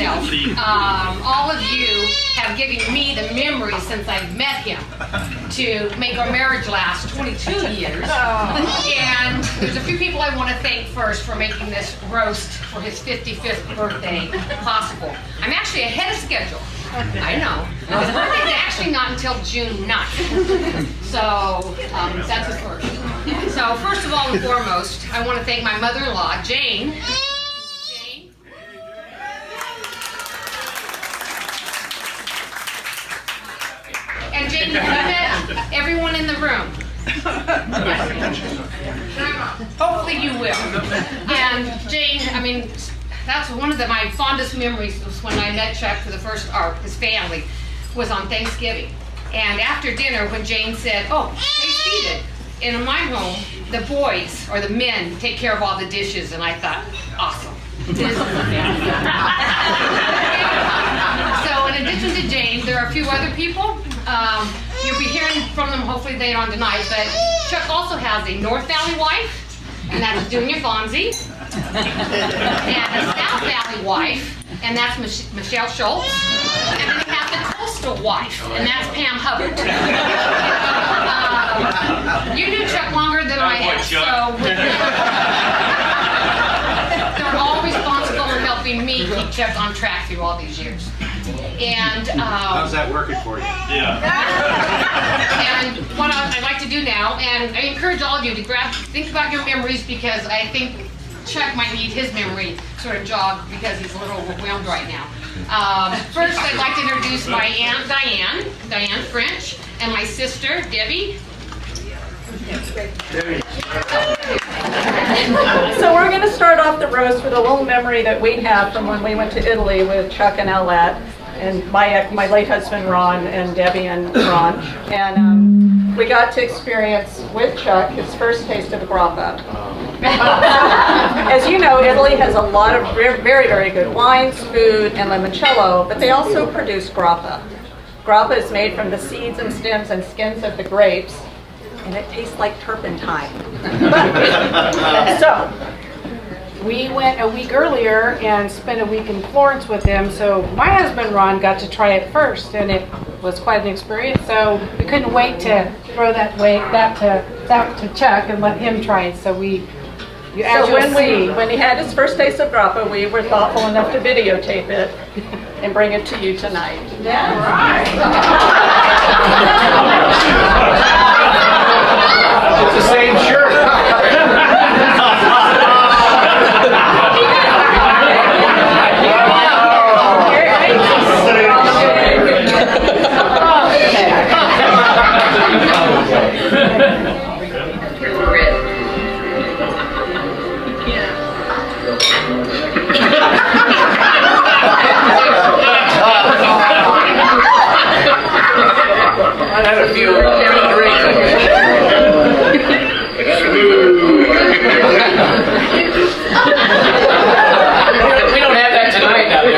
myself. All of you have given me the memory since I've met him to make our marriage last 22 years. And there's a few people I want to thank first for making this roast for his 55th birthday possible. I'm actually ahead of schedule. I know. His birthday's actually not until June 9th. So that's a first. So first of all and foremost, I want to thank my mother-in-law, Jane. And Jane, have you met everyone in the room? Hopefully you will. And Jane, I mean, that's one of my fondest memories was when I met Chuck for the first, or his family, was on Thanksgiving. And after dinner, when Jane said, "Oh, stay seated." In my home, the boys, or the men, take care of all the dishes, and I thought, awesome. So in addition to Jane, there are a few other people. You'll be hearing from them hopefully later on tonight, but Chuck also has a North Valley wife, and that's Junior Fonzie, and a South Valley wife, and that's Michelle Schultz, and then he has the Coastal wife, and that's Pam Hubbard. You knew Chuck longer than I have, so they're all responsible in helping me keep Chuck on track through all these years. And how's that working for you? Yeah. And what I'd like to do now, and I encourage all of you to think about your memories, because I think Chuck might need his memory sort of jogged because he's a little overwhelmed right now. First, I'd like to introduce my Aunt Diane French, and my sister, Debbie. So we're going to start off the roast with a little memory that we have from when we went to Italy with Chuck and Ellette, and my late husband Ron, and Debbie and Ron. And we got to experience with Chuck his first taste of grappa. As you know, Italy has a lot of very, very good wines, food, and limoncello, but they also produce grappa. Grappa is made from the seeds and stems and skins of the grapes, and it tastes like turpentine. So, we went a week earlier and spent a week in Florence with him, so my husband Ron got to try it first, and it was quite an experience, so we couldn't wait to throw that to Chuck and let him try it, so when he had his first taste of grappa, we were thoughtful enough to videotape it and bring it to you tonight. Yeah. It's the same shirt. I had a few drinks. We don't have that tonight now, do we?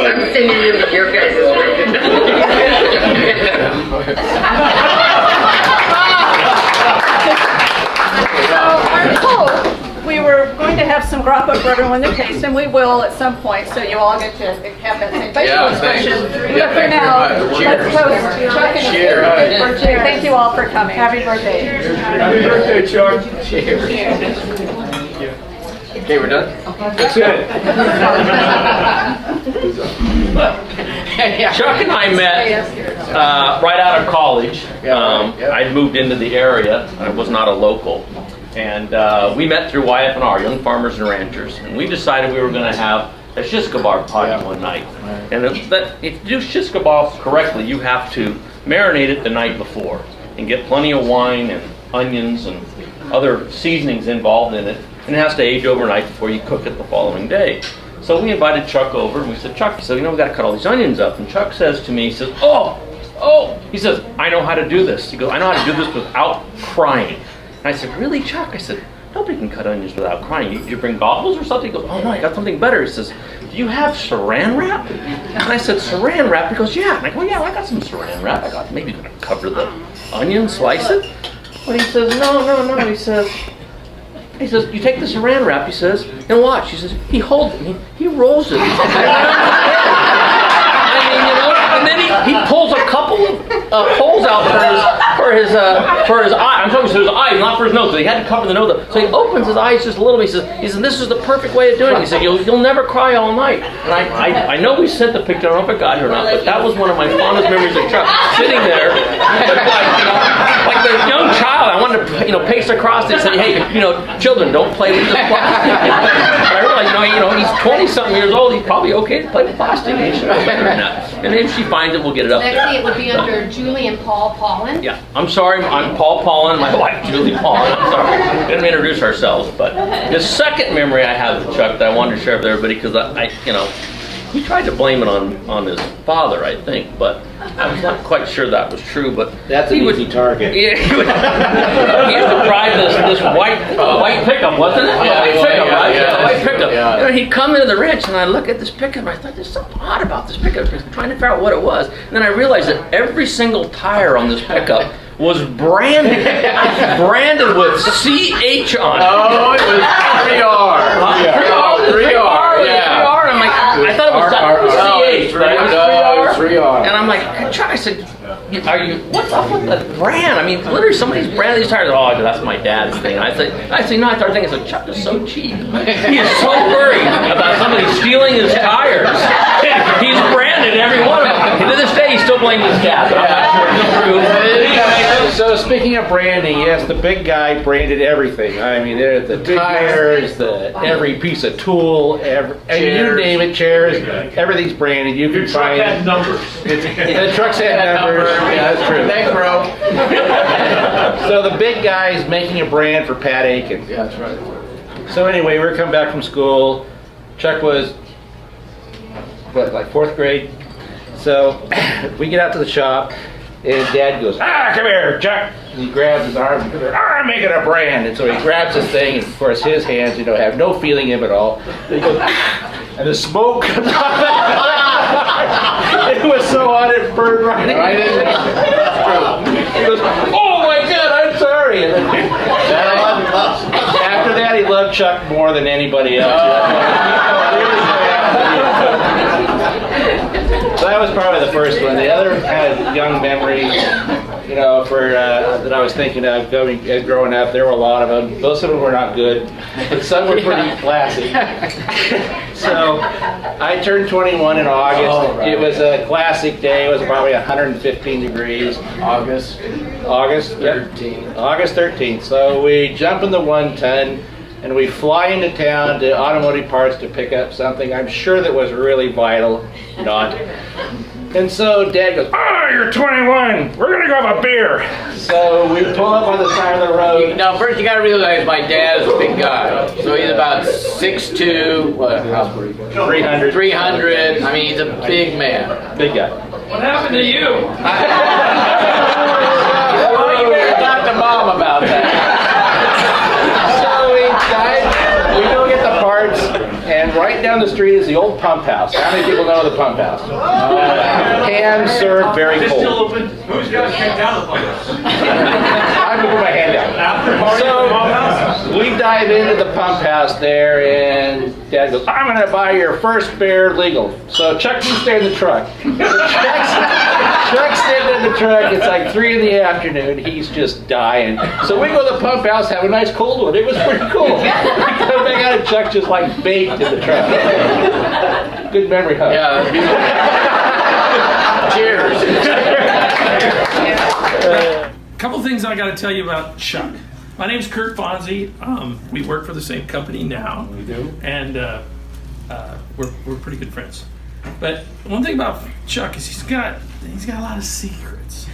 I'm sending you your guys' We were going to have some grappa for everyone to taste, and we will at some point, so you all get to have that same facial expression. But for now, let's toast Chuck and his birthday. Thank you all for coming. Happy birthday. Happy birthday, Chuck. Cheers. Okay, we're done? That's it. Chuck and I met right out of college. I'd moved into the area. I was not a local. And we met through YF&R, Young Farmers and Ranchers. And we decided we were going to have a shish kebab party one night. And if you do shish kebabs correctly, you have to marinate it the night before and get plenty of wine and onions and other seasonings involved in it. And it has to age overnight before you cook it the following day. So we invited Chuck over, and we said, Chuck, we got to cut all these onions up. And Chuck says to me, he says, he says, I know how to do this. He goes, I know how to do this without crying. And I said, really, Chuck? I said, nobody can cut onions without crying. Did you bring goggles or something? He goes, oh no, I got something better. He says, do you have saran wrap? And I said, saran wrap? He goes, yeah. And I go, yeah, I got some saran wrap. I got maybe going to cover the onion, slice it. But he says, no. He says, He says, you take the saran wrap, he says, and watch. He says, he holds it, he rolls it. I mean, you know, and then he pulls a couple of holes out for his eye. I'm talking to his eyes, not for his nose. So he had to cover the nose up. So he opens his eyes just a little bit. He says, this is the perfect way of doing it. He said, you'll never cry all night. And I know we sent the picture. I don't know if it got here or not, but that was one of my fondest memories of Chuck sitting there, like the young child. I wanted to, pace across and say, hey, children, don't play with the plastic. But I realized, he's 20-something years old. He's probably okay to play with plastic. He should know better than that. And if she finds it, we'll get it up there. Lexi, it would be under Julie and Paul Paulin. Yeah, I'm sorry, I'm Paul Paulin, my wife Julie Paulin. I'm sorry, we didn't introduce ourselves. But the second memory I have of Chuck that I wanted to share with everybody, because he tried to blame it on his father, I think, but I was not quite sure that was true. But that's an easy target. Yeah, he used to drive this white pickup, wasn't it? Yeah, White pickup, right? yeah, White pickup. yeah. He'd come into the ranch, and I look at this pickup, and I thought there's something odd about this pickup. I was trying to figure out what it was, and then I realized that every single tire on this pickup was branded with CH on it. Oh, it was 3R. 3R, yeah. 3R. I'm like, I thought it was CH, but it was 3R. And I'm like, I said, what's up with the brand? I mean, literally, somebody's branded these tires. Oh, that's my dad's thing. I said, no, I started thinking, so Chuck is so cheap. He is so worried about somebody stealing his tires. He's branded every one of them. And to this day, he still blames his dad. But I'm not sure it's true. So speaking of branding, yes, the big guy branded everything. I mean, there's the tires, every piece of tool, you name it, chairs, everything's branded. You can find Truck had numbers. The trucks had numbers. Yeah, that's true. Thanks, bro. So the big guy is making a brand for Pat Aiken. Yeah, that's right. So anyway, we were coming back from school. Chuck was, like 4th grade? So we get out to the shop, and Dad goes, come here, Chuck. And he grabs his arm and goes, I'm making a brand. And so he grabs this thing, and of course his hands, have no feeling in him at all. And he goes, and the smoke comes off. It was so hot it burned right in. He goes, oh my God, I'm sorry. And then, after that, he loved Chuck more than anybody else. So that was probably the first one. The other kind of young memories, that I was thinking of growing up, there were a lot of them. Most of them were not good, but some were pretty classic. So I turned 21 in August. Oh, right. It was a classic day. It was probably 115 degrees. August 13th. Yep. August 13th. So we jump in the 1-ton. And we fly into town to Automotive Parts to pick up something I'm sure that was really vital, not. And so Dad goes, you're 21, we're gonna go have a beer. So we pull up on the side of the road. Now, first you gotta realize my dad's a big guy. So he's about 6'2", 300. 300. I mean, he's a big man. Big guy. What happened to you? Well, you better talk to Mom about that. We go get the parts, and right down the street is the old pump house. How many people know the pump house? Hand served, very cold. Who's got to take down the pump house? I can put my hand down. After party at the pump house? We dive into the pump house there, and Dad goes, I'm going to buy your first beer legal. So Chuck, you stay in the truck. Chuck's sitting in the truck. It's like 3 in the afternoon. He's just dying. So we go to the pump house, have a nice cold one. It was pretty cool. We come back out, and Chuck just like baked in the truck. Good memory, huh? Yeah. Cheers. Couple things I got to tell you about Chuck. My name's Kurt Fonzie. We work for the same company now. We do. And we're pretty good friends. But one thing about Chuck is he's got a lot of secrets.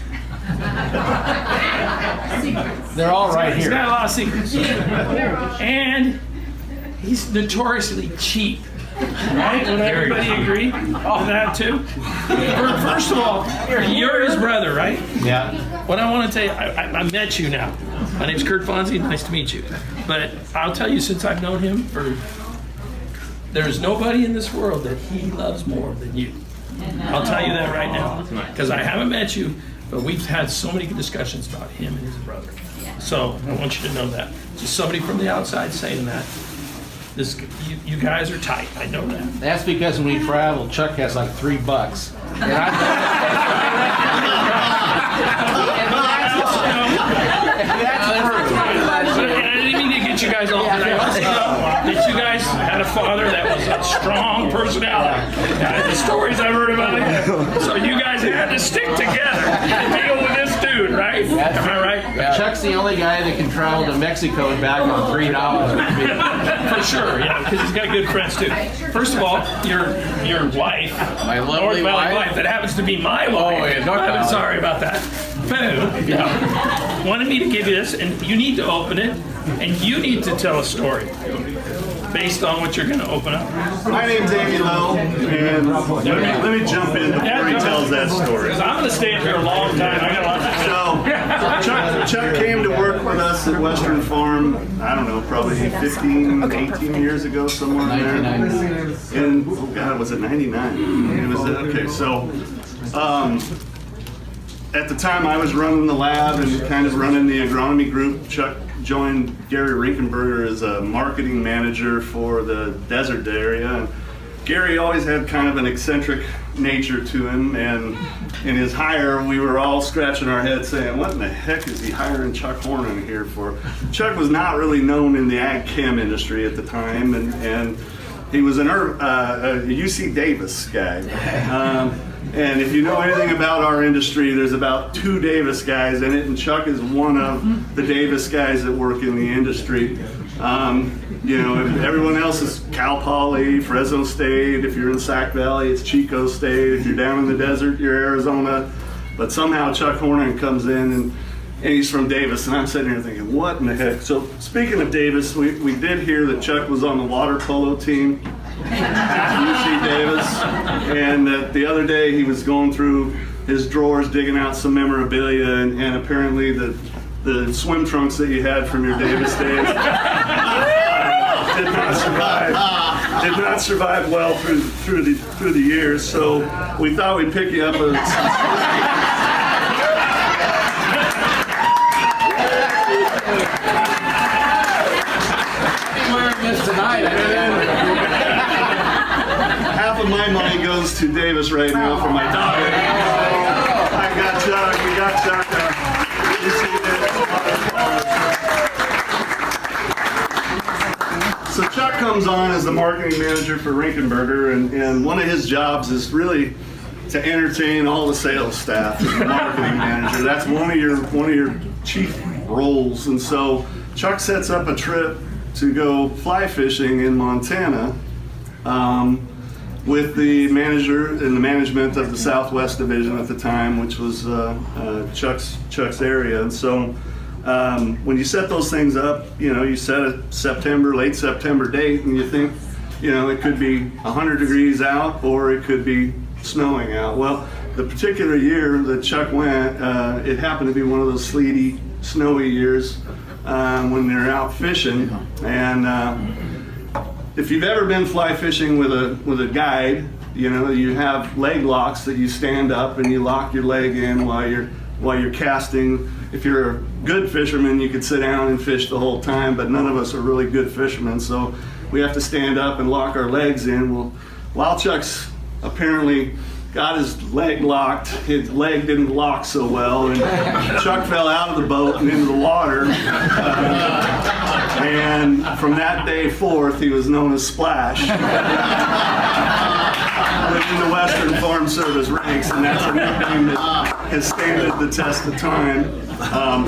They're all right He's here. got a lot of secrets. And he's notoriously cheap. Right? Would everybody agree on that too? First of all, you're his brother, right? Yeah. What I want to tell you, I met you now. My name's Kurt Fonzie. Nice to meet you. But I'll tell you, since I've known him there's nobody in this world that he loves more than you. I'll tell you that right now, because I haven't met you, but we've had so many good discussions about him and his brother. So I want you to know that. Just somebody from the outside saying that. You guys are tight. I know that. That's because when we travel, Chuck has like $3. And I didn't mean to get you guys all, but I also know that you guys had a father that was a strong personality. The stories I've heard about him. So you guys had to stick together to deal with this dude, right? Am I right? Chuck's the only guy that can travel to Mexico and back on $3. For sure, yeah, because he's got good friends too. First of all, your wife, My lovely North Valley wife. that happens to be my wife. Oh, yeah, North I'm Valley. sorry about that. Boo. Wanted me to give you this, and you need to open it, and you need to tell a story based on what you're going to open up. My name's Amy Lowe, and let me jump in before he tells that story. Because I'm going to stay up here a long time. I got a lot to say. So, Chuck came to work with us at Western Farm, I don't know, probably 15, 18 years ago, somewhere in there. And, oh God, was it 99? It was, okay, so, at the time I was running the lab and kind of running the agronomy group. Chuck joined Gary Rinkenberger as a marketing manager for the desert area. And Gary always had kind of an eccentric nature to him, and in his hire, we were all scratching our heads saying, what in the heck is he hiring Chuck Hornan here for? Chuck was not really known in the ag chem industry at the time, and he was a UC Davis guy. And if you know anything about our industry, there's about 2 Davis guys in it, and Chuck is one of the Davis guys that work in the industry. You know, everyone else is Cal Poly, Fresno State. If you're in Sac Valley, it's Chico State. If you're down in the desert, you're Arizona. But somehow Chuck Hornan comes in, and he's from Davis, and I'm sitting here thinking, what in the heck? So speaking of Davis, we did hear that Chuck was on the water polo team at UC Davis, and that the other day he was going through his drawers digging out some memorabilia, and apparently the swim trunks that you had from your Davis days did not survive well through the years. So we thought we'd pick you up half of my money goes to Davis right now for my daughter. I got Chuck. We got Chuck. You see this? So Chuck comes on as the marketing manager for Rinkenberger, and one of his jobs is really to entertain all the sales staff as the marketing manager. That's one of your chief roles. And so Chuck sets up a trip to go fly fishing in Montana with the manager and the management of the Southwest Division at the time, which was Chuck's area. And so when you set those things up, you know, you set a late September date, and you think, you know, it could be 100 degrees out or it could be snowing out. Well, the particular year that Chuck went, it happened to be one of those sleety, snowy years when they're out fishing. And if you've ever been fly fishing with a guide, you know, you have leg locks that you stand up and you lock your leg in while you're casting. If you're a good fisherman, you could sit down and fish the whole time, but none of us are really good fishermen, so we have to stand up and lock our legs in. Well, while Chuck's apparently got his leg locked, his leg didn't lock so well, and Chuck fell out of the boat and into the water. And from that day forth, he was known as Splash within the Western Farm Service ranks, and that's a nickname that has standed the test of time.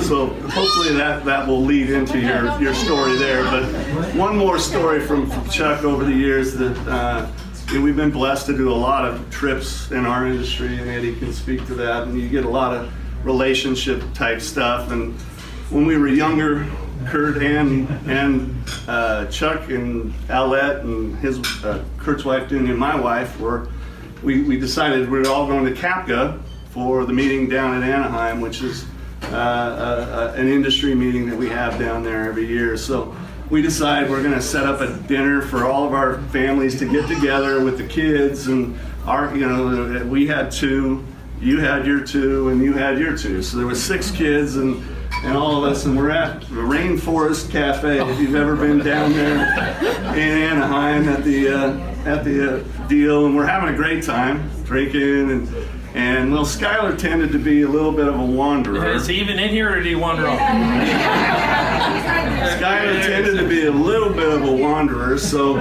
So hopefully that will lead into your story there. But one more story from Chuck over the years that we've been blessed to do a lot of trips in our industry, and Eddie can speak to that. And you get a lot of relationship type stuff. And when we were younger, Kurt and Chuck and Alette and his Kurt's wife Dunya and my wife we decided we were all going to CAPCA for the meeting down in Anaheim, which is an industry meeting that we have down there every year. So we decided we're going to set up a dinner for all of our families to get together with the kids, and we had 2 you had your 2 and you had your 2. So there was 6 kids and all of us, and we're at the Rainforest Cafe. If you've ever been down there in Anaheim at the deal, and we're having a great time drinking and well, Skylar tended to be a little bit of a wanderer. Is he even in here or did he wander off? Skylar tended to be a little bit of a wanderer, so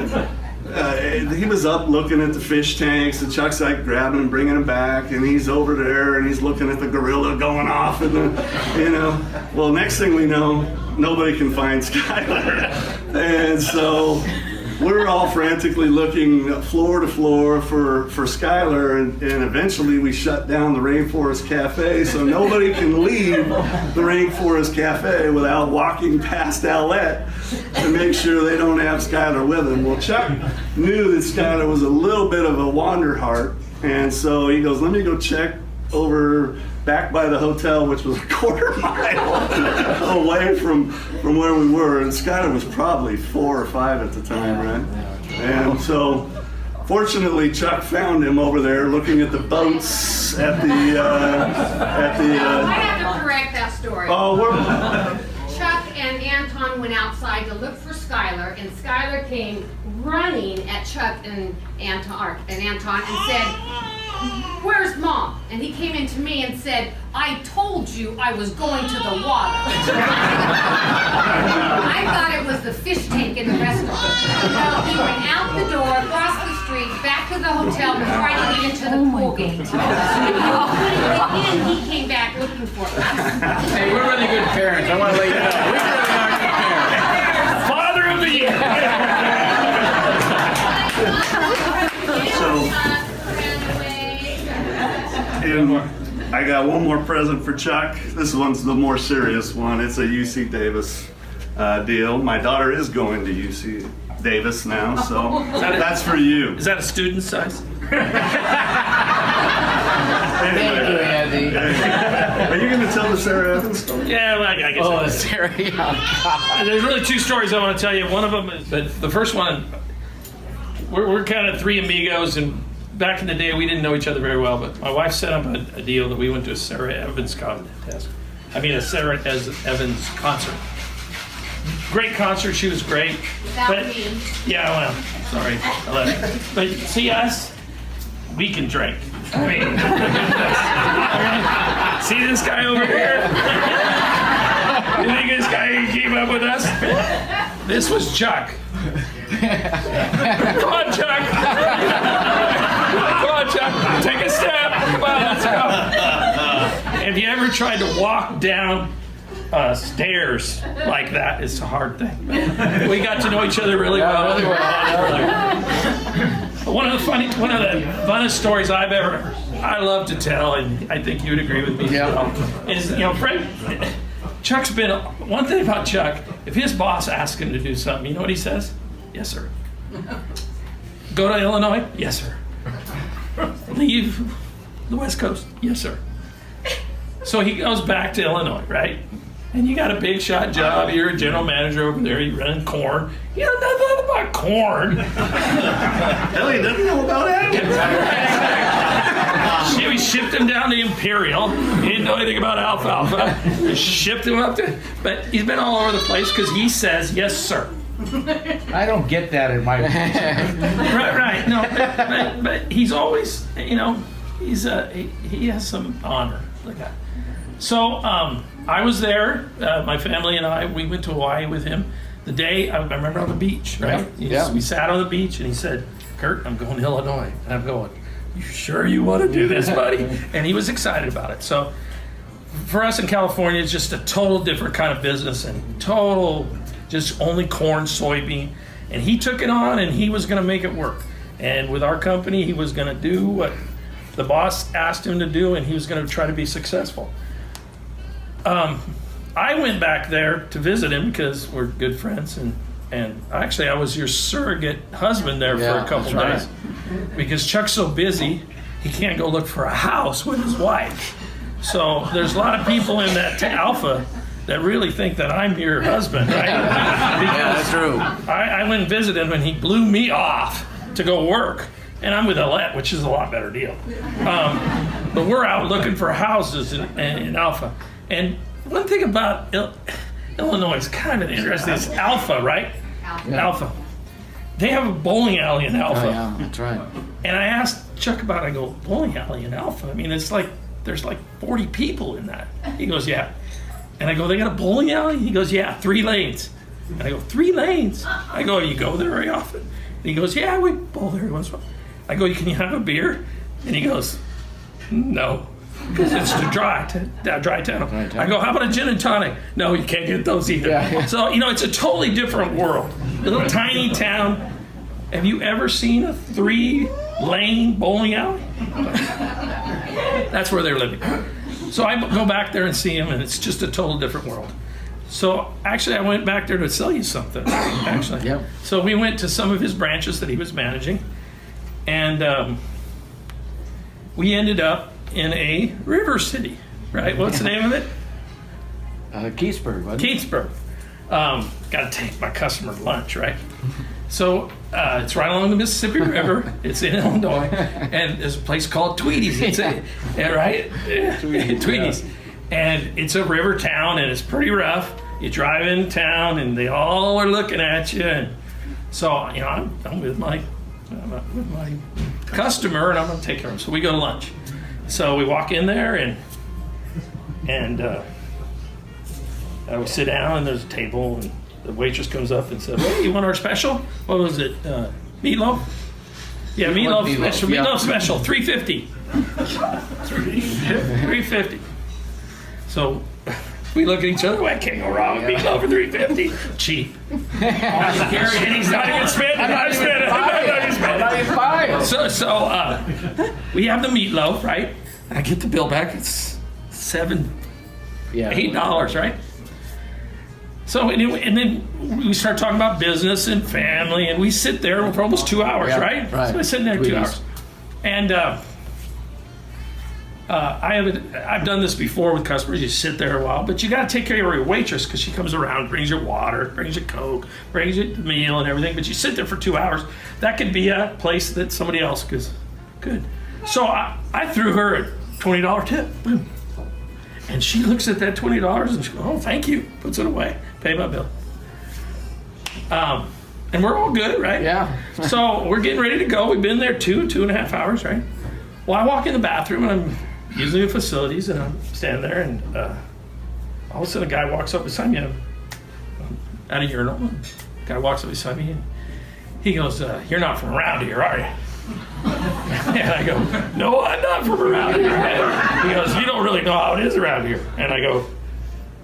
he was up looking at the fish tanks, and Chuck's like grabbing him, bringing him back, and he's over there and he's looking at the gorilla going off, and well, next thing we know, nobody can find Skylar, and so we're all frantically looking floor to floor for Skylar, and eventually we shut down the Rainforest Cafe, so nobody can leave the Rainforest Cafe without walking past Owlette to make sure they don't have Skylar with them. Well, Chuck knew that Skylar was a little bit of a wanderheart, and so he goes, let me go check over back by the hotel, which was a quarter mile away from where we were, and Skylar was probably 4 or 5 at the time, right? And so, fortunately, Chuck found him over there looking at the boats at the. I have to correct that story. Oh, Chuck and Anton went outside to look for Skylar, and Skylar came running at Chuck and Anton and said, "Where's Mom?" And he came into me and said, "I told you I was going to the water." I thought it was the fish tank in the restaurant. No, he went out the door, across the street, back to the hotel, and tried to get into the pool gate. And he came back looking for us. Hey, we're really good parents. I want to let you know. We really are good parents. Father of the year! And I got one more present for Chuck. This one's the more serious one. It's a UC Davis deal. My daughter is going to UC Davis now, so that's for you. Is that a student size? Thank you, Andy. Are you going to tell the Sarah Evans story? Yeah, well, I guess. Oh, Sarah. There's really 2 stories I want to tell you. One of them is, but the first one, we're kind of 3 amigos, and back in the day, we didn't know each other very well, but my wife set up a deal that we went to a Sarah Evans contest. A Sarah Evans concert. Great concert, she was great. Without me. Yeah, well, sorry. I left. But see us, we can drink. See this guy over here? You think this guy can keep up with us? This was Chuck. Come on, Chuck. Come on, Chuck. Take a step. Come on, let's go. Have you ever tried to walk down stairs like that? It's a hard thing. We got to know each other really well. One of the funnest stories I love to tell, and I think you'd agree with me, is, Fred, Chuck's been, one thing about Chuck, if his boss asks him to do something, you know what he says? Yes, sir. Go to Illinois? Yes, sir. Leave the West Coast? Yes, sir. So he goes back to Illinois, right? And you got a big shot job. You're a general manager over there. You're running corn. You know nothing about corn. Hell, he doesn't know about that. We shipped him down to Imperial. He didn't know anything about alfalfa. We shipped him up to, but he's been all over the place because he says, yes, sir. I don't get that in my. Right. No, but he's always, he has some honor. Like that. So I was there. My family and I, we went to Hawaii with him. The day I remember on the beach, right? Yeah. We sat on the beach and he said, "Kurt, I'm going to Illinois." And I'm going, "You sure you want to do this, buddy?" And he was excited about it. So for us in California, it's just a total different kind of business and total just only corn, soybean. And he took it on and he was going to make it work. And with our company, he was going to do what the boss asked him to do, and he was going to try to be successful. I went back there to visit him because we're good friends, and actually I was your surrogate husband there for a couple days because Chuck's so busy he can't go look for a house with his wife. So there's a lot of people in that Alpha that really think that I'm your husband, right? Yeah, that's true. I went and visited him and he blew me off to go work. And I'm with Owlette, which is a lot better deal. But we're out looking for houses in Alpha. And one thing about Illinois is kind of interesting. It's Alpha, right? Alpha. They have a bowling alley in Alpha. Oh, yeah, that's right. And I asked Chuck about it. I go, bowling alley in Alpha? I mean, it's like, there's like 40 people in that. He goes, yeah. And I go, they got a bowling alley? He goes, yeah, 3 lanes. And I go, 3 lanes? I go, you go there very often? And he goes, yeah, we bowl there once in a while. I go, can you have a beer? And he goes, no, because it's the dry town. I go, how about a gin and tonic? No, you can't get those either. Yeah. So, it's a totally different world. Little tiny town. Have you ever seen a 3-lane bowling alley? That's where they're living. So I go back there and see him, and it's just a total different world. So actually, I went back there to sell you something, actually. Yep. So we went to some of his branches that he was managing, and we ended up in a river city, right? What's the name of it? Keithsburg, wasn't it? Keithsburg. Got to take my customer to lunch, right? So it's right along the Mississippi River. It's in Illinois, and there's a place called Tweedy's. Right? Tweedy's. And it's a river town, and it's pretty rough. You drive in town, and they all are looking at you. And so, I'm with my customer, and I'm going to take care of him. So we go to lunch. So we walk in there, and we sit down, and there's a table, and the waitress comes up and says, "Hey, you want our special? What was it? Meatloaf? Yeah, meatloaf special. Yeah. Meatloaf special, $3.50. $3.50. So we look at each other. Well, I can't go wrong with meatloaf for $3.50. Cheap. And he's not even spending. I'm not even spending. So we have the meatloaf, right? And I get the bill back. It's $8, right? So anyway, and then we start talking about business and family, and we sit there for almost 2 hours, right? So we're sitting there 2 hours, and I've done this before with customers. You sit there a while, but you got to take care of your waitress because she comes around, brings you water, brings you Coke, brings you the meal and everything. But you sit there for 2 hours. That could be a place that somebody else could. So I threw her a $20 tip. Boom. And she looks at that $20 and she goes, "Oh, thank you." Puts it away. Pay my bill. And we're all good, right? Yeah. So we're getting ready to go. We've been there 2.5 hours, right? Well, I walk in the bathroom and I'm using the facilities and I'm standing there and all of a sudden a guy walks up beside me. I'm at a urinal. Guy walks up beside me and he goes, "You're not from around here, are you?" And I go, "No, I'm not from around here." And he goes, "You don't really know how it is around here." And I go,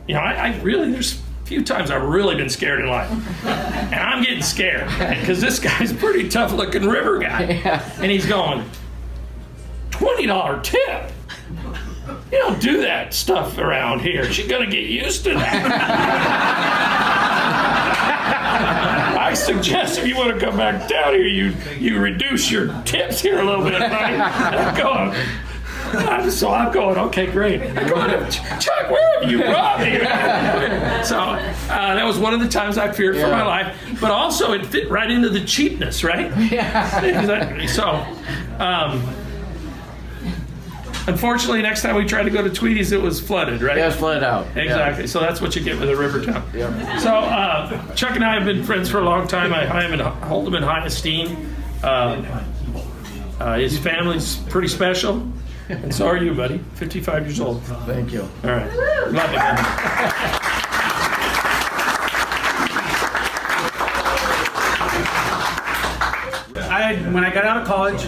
I really, there's a few times I've really been scared in life. And I'm getting scared because this guy's a pretty tough looking river guy. And he's going, $20 tip? You don't do that stuff around here. She's going to get used to that. I suggest if you want to come back down here, you reduce your tips here a little bit, right? So I'm going, okay, great. I'm going, "Chuck, where have you brought me?" So that was one of the times I feared for my life. But also it fit right into the cheapness, right? Yeah. Exactly. So unfortunately, next time we tried to go to Tweedy's, it was flooded, right? Yeah, it's flooded out. Exactly. So that's what you get with a river town. Yeah. So Chuck and I have been friends for a long time. I hold him in high esteem. His family's pretty special. And so are you, buddy. 55 years old. Thank you. All right. Love you, man. When I got out of college,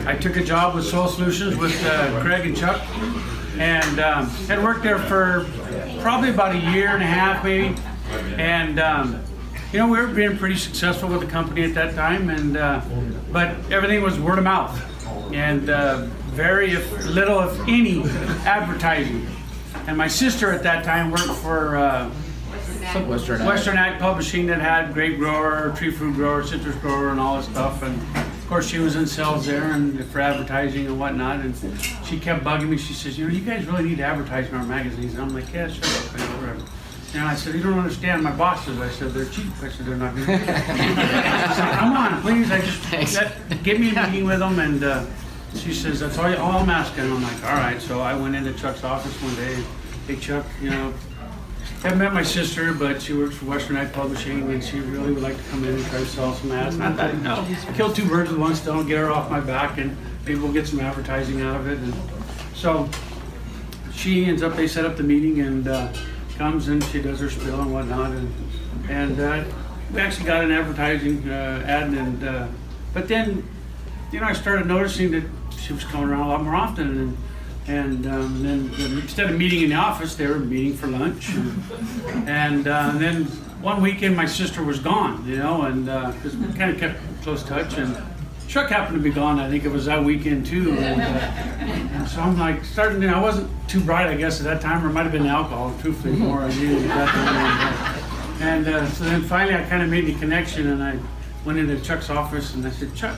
I took a job with Soil Solutions with Craig and Chuck, and had worked there for probably about 1.5 years, maybe. And we were being pretty successful with the company at that time, and but everything was word of mouth, and very little, if any, advertising. And my sister at that time worked for Western Ag Publishing that had grape grower, tree fruit grower, citrus grower, and all this stuff. And of course, she was in sales there and for advertising and whatnot. And she kept bugging me. She says, "You guys really need to advertise in our magazines." And I'm like, "Yeah, sure, whatever." And I said, "You don't understand my bosses." I said, "They're cheap." I said, "They're not going to." She said, "Come on, please. Give me a meeting with them." And she says, that's all I'm asking. I'm like, all right. So I went into Chuck's office one day. Hey, Chuck, haven't met my sister, but she works for Western Ag Publishing, and she really would like to come in and try to sell some ads. And I thought, kill two birds with one stone, get her off my back, and maybe we'll get some advertising out of it. And so she ends up, they set up the meeting, and comes and she does her spiel and whatnot, and we actually got an advertising ad, and but then, I started noticing that she was coming around a lot more often, and then instead of meeting in the office, they were meeting for lunch, and then one weekend my sister was gone, and because we kind of kept close touch, and Chuck happened to be gone. I think it was that weekend too, and so I'm like I wasn't too bright, I guess, at that time, or it might have been alcohol, truthfully, more I needed at that time. And so then finally I kind of made the connection, and I went into Chuck's office and I said, Chuck,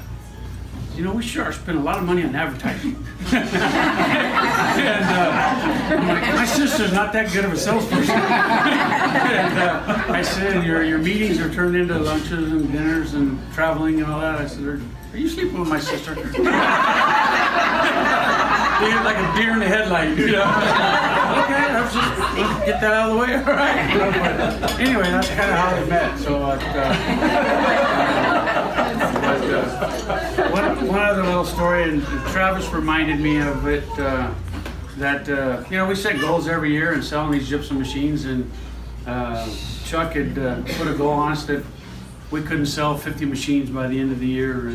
we sure spend a lot of money on advertising. And I'm like, my sister's not that good of a salesperson. And I said, your meetings are turned into lunches and dinners and traveling and all that. I said, are you sleeping with my sister? Like a deer in the headlight, Okay, let's get that out of the way, all right? But anyway, that's kind of how we met. So, one other little story, and Travis reminded me of it, that we set goals every year in selling these gypsum machines, and Chuck had put a goal on us that we couldn't sell 50 machines by the end of the year,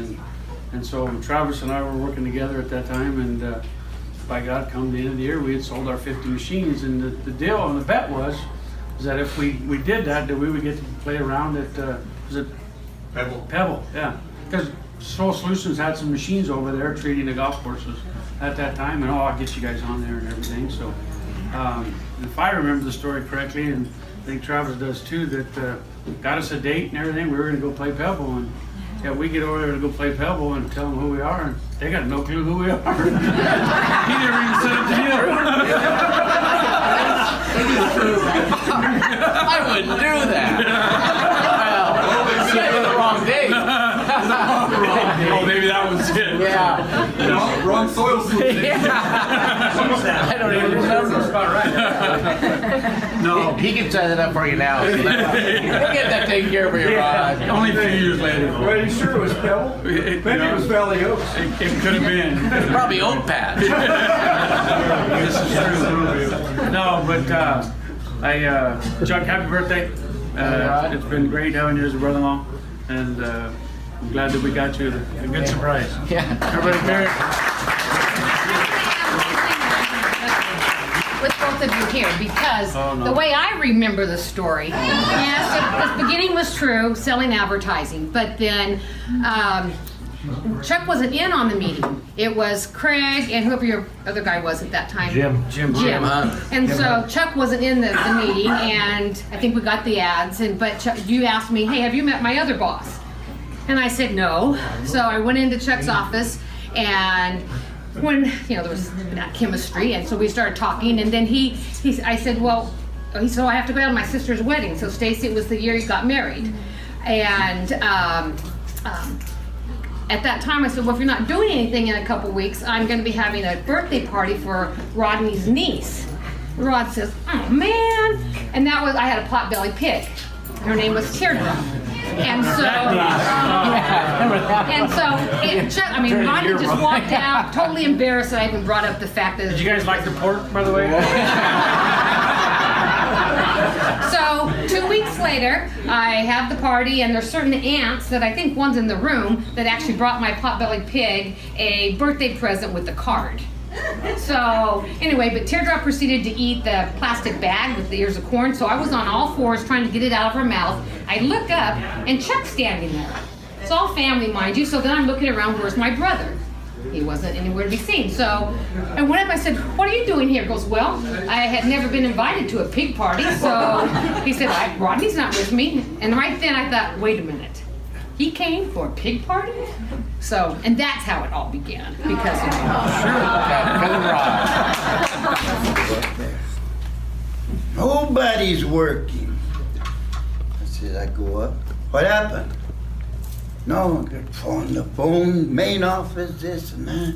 and so Travis and I were working together at that time, and by God, come the end of the year, we had sold our 50 machines, and the deal and the bet was that if we did that we would get to play around at was it Pebble, yeah, because Soul Solutions had some machines over there treating the golf courses at that time, and I'll get you guys on there and everything. So if I remember the story correctly, and I think Travis does too, that got us a date and everything. We were going to go play Pebble, and we get over there to go play Pebble and tell them who we are, and they got no clue who we are. He never even said it to you. I wouldn't do that. Well, you got the wrong date. Oh, maybe that was it. Yeah. Wrong soil solution. I don't even remember. That's about right. No, he can set it up for you now. We'll get that taken care of for you, Rod. Only a few years later. Are you sure it was Pebble? Maybe it was Valley Oaks. It could have been. It's probably Oak Patch. This is true. No, but Chuck, happy birthday. It's been great having you as a brother-in-law, and I'm glad that we got you a good surprise. Yeah. Everybody, Merry. With both of you here, because the way I remember the story, yes, the beginning was true, selling advertising, but then Chuck wasn't in on the meeting. It was Craig and whoever your other guy was at that time. Jim. And so Chuck wasn't in the meeting, and I think we got the ads, but Chuck, you asked me, hey, have you met my other boss? And I said no. So I went into Chuck's office, and when there was that chemistry, and so we started talking, and then I said, well, he said, I have to go to my sister's wedding. So Stacy, it was the year you got married, and at that time I said, well, if you're not doing anything in a couple weeks, I'm going to be having a birthday party for Rodney's niece. Rod says, oh man, and I had a potbelly pig. Her name was Teardrop. And so, Rodney just walked out, totally embarrassed that I even brought up the fact that. Did you guys like the pork, by the way? So 2 weeks later, I have the party, and there's certain aunts that I think one's in the room that actually brought my potbelly pig a birthday present with the card. So anyway, but Teardrop proceeded to eat the plastic bag with the ears of corn, so I was on all fours trying to get it out of her mouth. I look up, and Chuck's standing there. It's all family, mind you, so then I'm looking around, where's my brother? He wasn't anywhere to be seen. So I went up, I said, what are you doing here? He goes, well, I had never been invited to a pig party, so he said, Rodney's not with me. And right then I thought, wait a minute. He came for a pig party? So, and that's how it all began, because of Nobody's working. I said, I go up. What happened? No, I got on the phone, main office, this and that.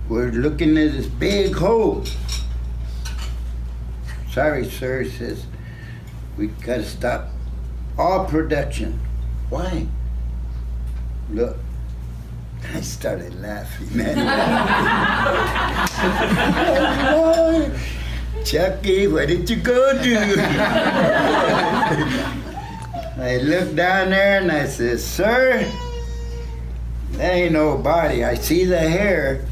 we're looking at this big hole. Sorry, sir, he says, we gotta stop all production. Why? Look, I started laughing, man. Chucky, what did you go do? I looked down there and I said, sir, there ain't no body. I see the hair.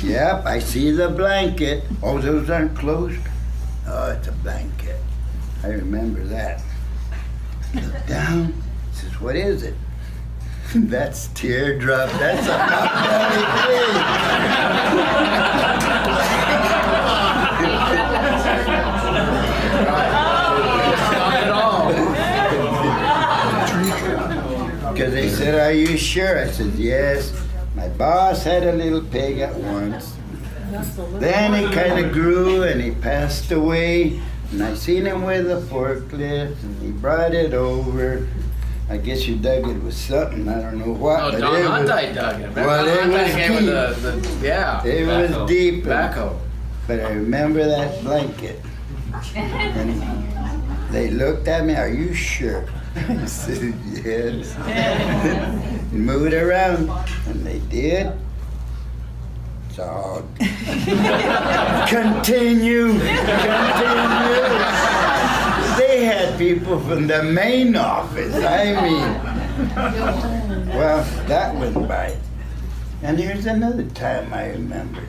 Yep, I see the blanket. Oh, those aren't clothes? Oh, it's a blanket. I remember that. Look down, says, what is it? That's teardrop. That's a because they said, are you sure? I said, yes. My boss had a little pig at once. Then he kind of grew and he passed away. And I seen him with a forklift and he brought it over. I guess you dug it with something, I don't know what. No, but Don it Hunt was, dug it. well, it Don Hunt was came with deep. yeah. It was deep. Backhoe. But I remember that blanket. And they looked at me, are you sure? I said, yes. Move it around. And they did. So, continue. They had people from the main office. I mean, well, that went by. And here's another time I remember.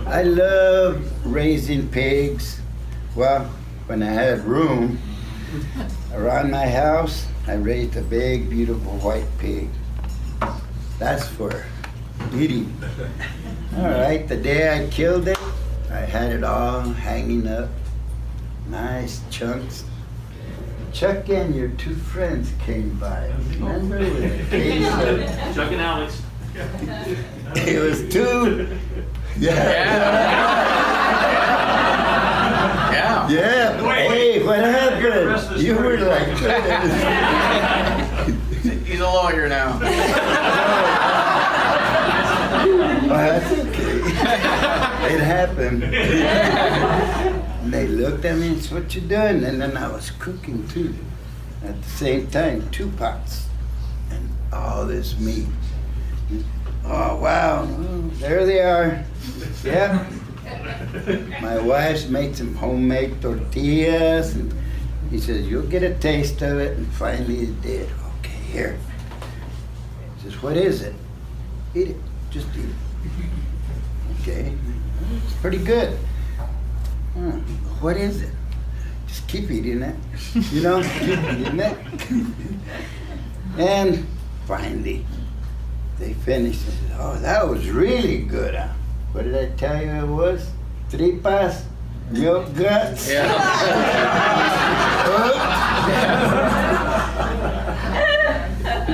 I love raising pigs. Well, when I had room around my house, I raised a big, beautiful white pig. That's for eating. All right, the day I killed it, I had it all hanging up, nice chunks. Chuck and your two friends came by. Remember with a case of... Chuck and Alex. It was two. Yeah. Hey, what happened? You were like... He's a lawyer now. Well, that's okay. It happened. And they looked at me and said, what you doing? And then I was cooking too. At the same time, 2 pots. And all this meat. Oh, wow. There they are. Yeah. My wife's made some homemade tortillas. And he says, you'll get a taste of it. And finally he did. Okay, here. He says, what is it? Eat it. Just eat it. Okay. It's pretty good. What is it? Just keep eating it. You know, keep eating it. And finally, they finished. They said, oh, that was really good. Huh? What did I tell you it was? Tripas, milk guts.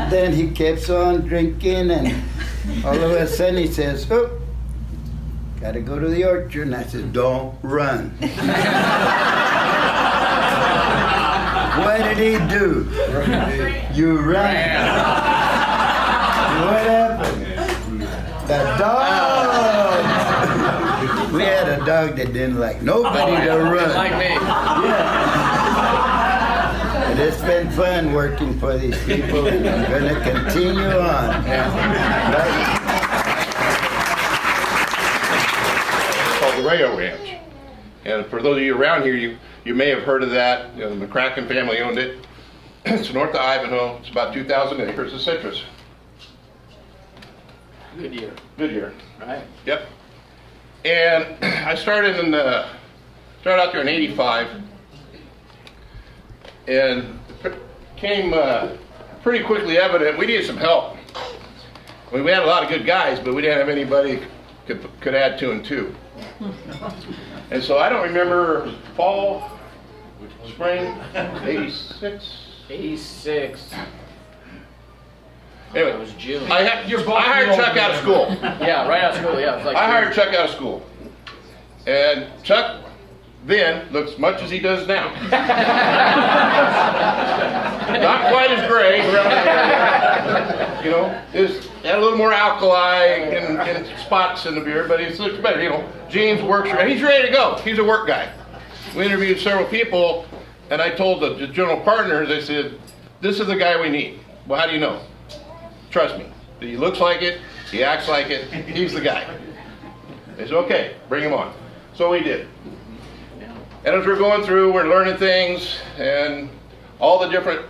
Then he keeps on drinking, and all of a sudden he says, oh, gotta go to the orchard. And I said, don't run. What did he do? You ran. What happened? The dog. We had a dog that didn't like nobody to run. Like me. Yeah. And it's been fun working for these people, and I'm gonna continue on. Right? The Rayo Ranch. And for those of you around here, you may have heard of that. You know, the McCracken family owned it. It's north of Ivanhoe. It's about 2,000 acres of citrus. Good year. Good year. Right. Yep. And I started out there in '85, and it became pretty quickly evident we needed some help. I mean, we had a lot of good guys, but we didn't have anybody could add 2 and 2. And so I don't remember fall, spring, 86. 86. Anyway, It was June. I hired Chuck out of school. Yeah, right out of school. Yeah, it was like I hired Chuck out of school. And Chuck then looks much as he does now. Not quite as gray. You know, his had a little more alkali and spots in the beer, but he looks better. You know, James works, he's ready to go. He's a work guy. We interviewed several people, and I told the general partners, I said, this is the guy we need. Well, how do you know? Trust me. He looks like it, he acts like it, he's the guy. They said, okay, bring him on. So we did. And as we're going through, we're learning things, and all the different,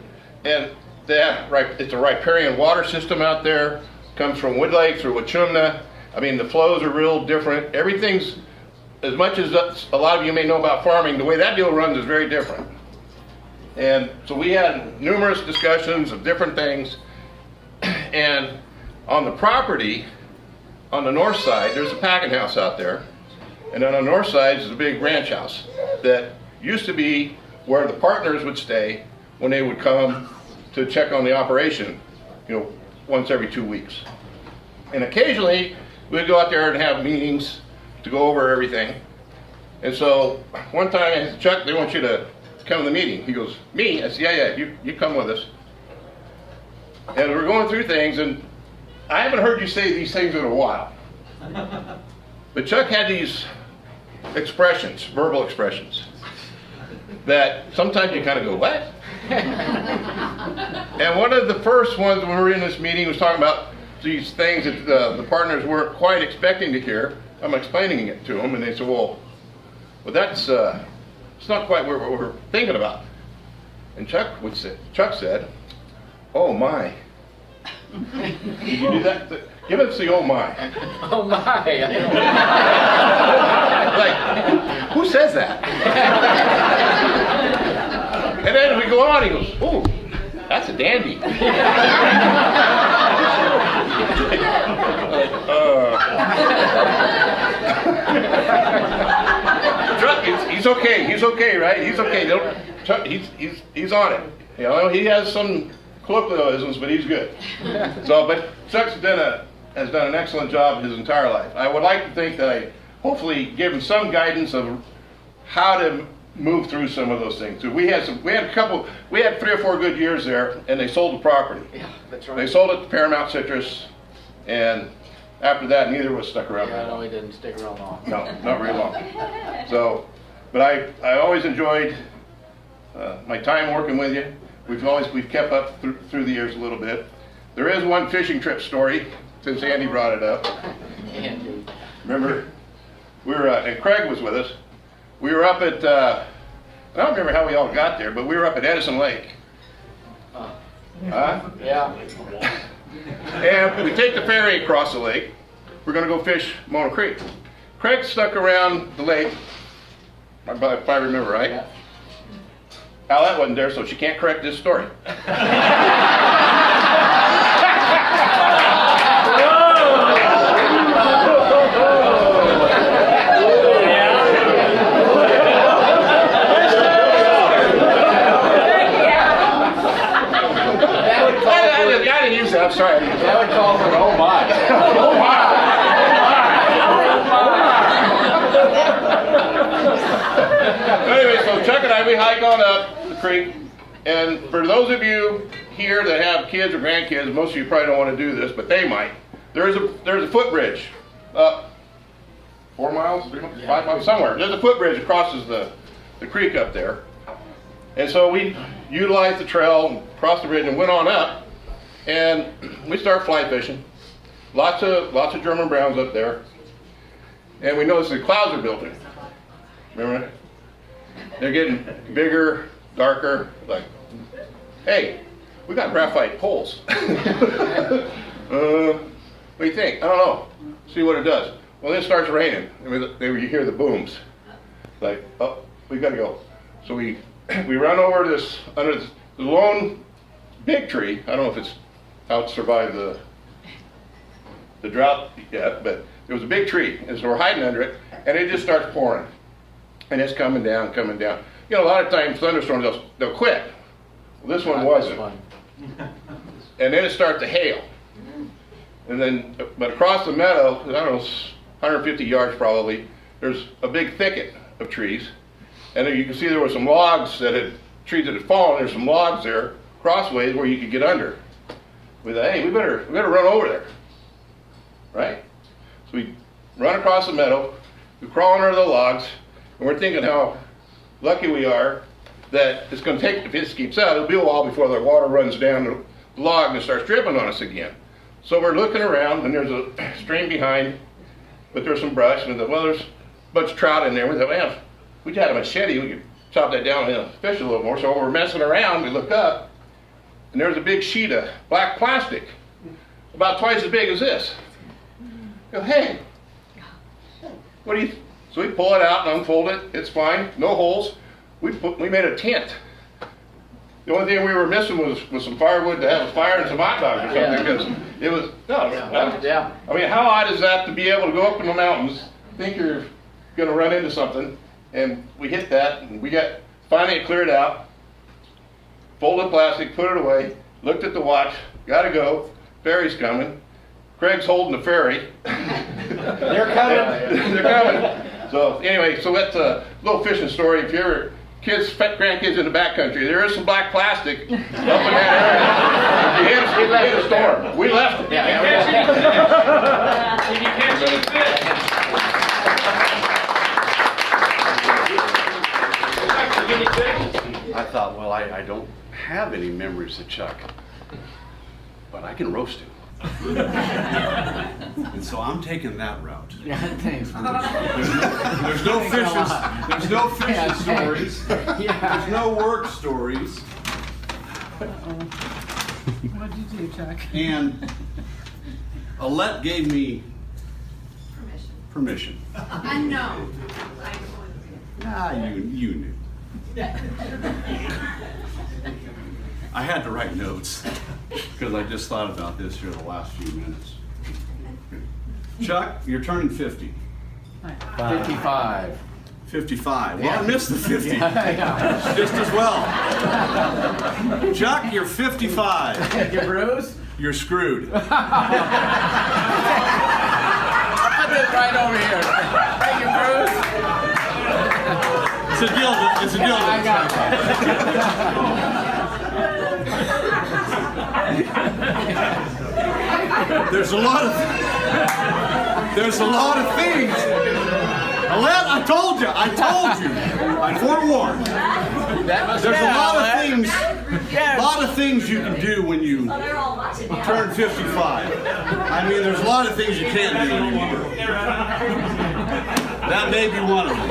and they have, it's a riparian water system out there, comes from Wood Lake through Wachumna. I mean, the flows are real different. Everything's, as much as a lot of you may know about farming, the way that deal runs is very different. And so we had numerous discussions of different things. And on the property, on the north side, there's a packing house out there. And on the north side is a big ranch house that used to be where the partners would stay when they would come to check on the operation, you know, once every 2 weeks. And occasionally we'd go out there and have meetings to go over everything. And so one time I said, Chuck, they want you to come to the meeting. He goes, me? I said, yeah, you come with us. And we're going through things, and I haven't heard you say these things in a while. But Chuck had these expressions, verbal expressions, that sometimes you kind of go, what? And one of the first ones when we were in this meeting was talking about these things that the partners weren't quite expecting to hear. I'm explaining it to them, and they said, well that's it's not quite what we're thinking about. And Chuck said, oh my. Did you do that? Give us the oh my. Oh my. Like, who says that? And then we go on, he goes, oh, that's a dandy. He's okay, right? He's okay. He's on it. You know, he has some colloquialisms, but he's good. So, but Chuck's has done an excellent job his entire life. I would like to think that I hopefully gave him some guidance of how to move through some of those things. So we had 3 or 4 good years there, and they sold the property. Yeah, that's right. They sold it to Paramount Citrus, and after that, neither of us stuck around. Yeah, no, he didn't stick around long. No, not very long. So, but I always enjoyed my time working with you. We've kept up through the years a little bit. There is one fishing trip story, since Andy brought it up. Andy. Remember, we were, and Craig was with us. We were up at, I don't remember how we all got there, but we were up at Edison Lake. Yeah. And we take the ferry across the lake. We're going to go fish Mona Creek. Craig stuck around the lake, if I remember right. Yeah. Alette wasn't there, so she can't correct this story. I didn't use that. I'm sorry. That would call for an oh my. Oh my. Anyway, so Chuck and I, we hike on up the creek, and for those of you here that have kids or grandkids, most of you probably don't want to do this, but they might. There's a footbridge up 4 miles, 3 miles, 5 miles, somewhere. There's a footbridge that crosses the creek up there, and so we utilized the trail and crossed the bridge and went on up, and we start fly fishing. Lots of German browns up there, and we noticed the clouds are building. Remember that? They're getting bigger, darker, like, hey, we got graphite poles. What do you think? I don't know. See what it does. Well, then it starts raining, and you hear the booms. Like, oh, we gotta go. So we run over this, under this lone big tree. I don't know if it's out survived the drought yet, but there was a big tree, and so we're hiding under it, and it just starts pouring. And it's coming down, coming down. You know, a lot of times thunderstorms, they'll quit. Well, this one wasn't. And then it starts to hail. And then, but across the meadow, I don't know, 150 yards probably, there's a big thicket of trees. And you can see there were some logs trees that had fallen. There's some logs there, crossways where you could get under. We thought, hey, we better run over there. right? So we run across the meadow, we crawl under the logs, and we're thinking how lucky we are that it's going to take, if this keeps out, it'll be a while before the water runs down the log and starts dripping on us again. So we're looking around, and there's a stream behind, but there's some brush, and well, there's a bunch of trout in there. We thought, man, if we had a machete, we could chop that down and fish a little more. So we're messing around, we look up, and there's a big sheet of black plastic, about twice as big as this. We go, hey, what do you? So we pull it out and unfold it. It's fine, no holes. We made a tent. The only thing we were missing was some firewood to have a fire and some hot dogs or something, because it was, Yeah. I mean, how odd is that to be able to go up in the mountains, think you're gonna run into something, and we hit that, and we got, finally it cleared out, folded plastic, put it away, looked at the watch, gotta go, ferry's coming, Craig's holding the ferry. They're coming. They're coming. So anyway, so that's a little fishing story. If you're kids, grandkids in the backcountry, there is some black plastic up in that area. If you hit a storm, we left it. Yeah. Did you catch any fish? I thought, well, I don't have any memories of Chuck, but I can roast him. And so I'm taking that route. Yeah, thanks. There's no fishing stories. There's no work stories. What'd you do, Chuck? And Alette gave me permission. Unknown. You knew. I had to write notes because I just thought about this here the last few minutes. Chuck, you're turning 50. 55. 55. Well, Yeah. I missed the 50. Yeah. Just as well. Chuck, you're 55. Thank you, Bruce. You're screwed. I'll put this right over here. Thank you, Bruce. It's a deal. It's a deal. I got There's a lot of things. Alette, I told you. I forewarned. There's a lot of things you can do when you turn 55. I mean, there's a lot of things you can't do anymore. That may be one of them.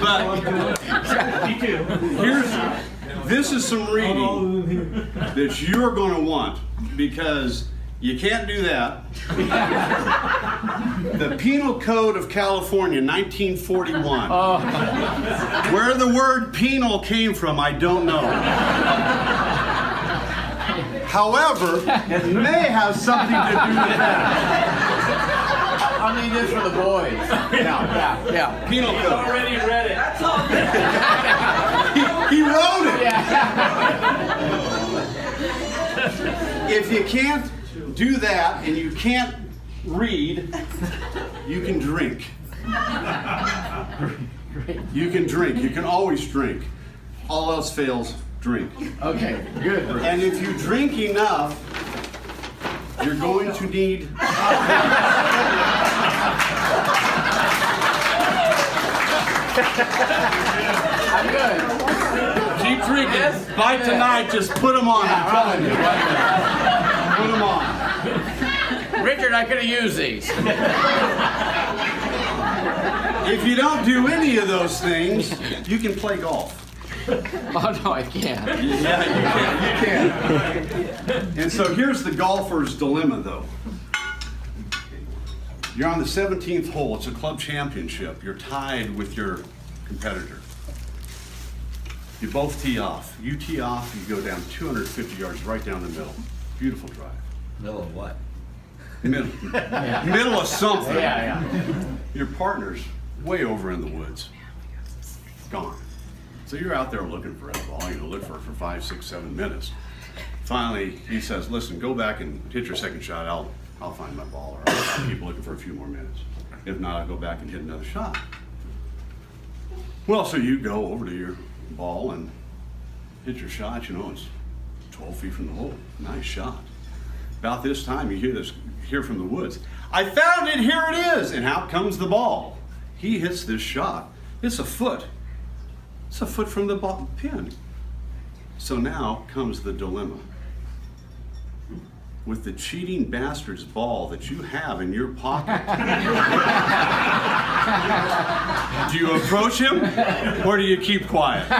But this is some reading that you're going to want, because you can't do that. The Penal Code of California, 1941. Where the word penal came from, I don't know. However, it may have something to do with that. I'll need this for the boys. Yeah. Penal Code. Already read it. He wrote it. Yeah. If you can't do that and you can't read, you can drink. You can drink. You can always drink. All else fails, drink. Okay, good, Bruce. And if you drink enough, you're going to need... I'm good. Keep drinking. By tonight, just put them on. I'm telling you. Put them on. Richard, I could have used these. If you don't do any of those things, you can play golf. Oh, no, I can't. Yeah, you can. And so here's the golfer's dilemma, though. You're on the 17th hole. It's a club championship. You're tied with your competitor. You both tee off. You tee off, you go down 250 yards right down the middle. Beautiful drive. Middle of what? Middle of something. Yeah. Your partner's way over in the woods. Gone. So you're out there looking for a ball. Look for it for 5, 6, 7 minutes. Finally, he says, listen, go back and hit your second shot. I'll find my ball, or I'll keep looking for a few more minutes. If not, I'll go back and hit another shot. Well, so you go over to your ball and hit your shot. It's 12 feet from the hole. Nice shot. About this time, you hear from the woods, "I found it, here it is!" And out comes the ball. He hits this shot. It's a foot. It's a foot from the pin. So now comes the dilemma. With the cheating bastard's ball that you have in your pocket, do you approach him or do you keep quiet?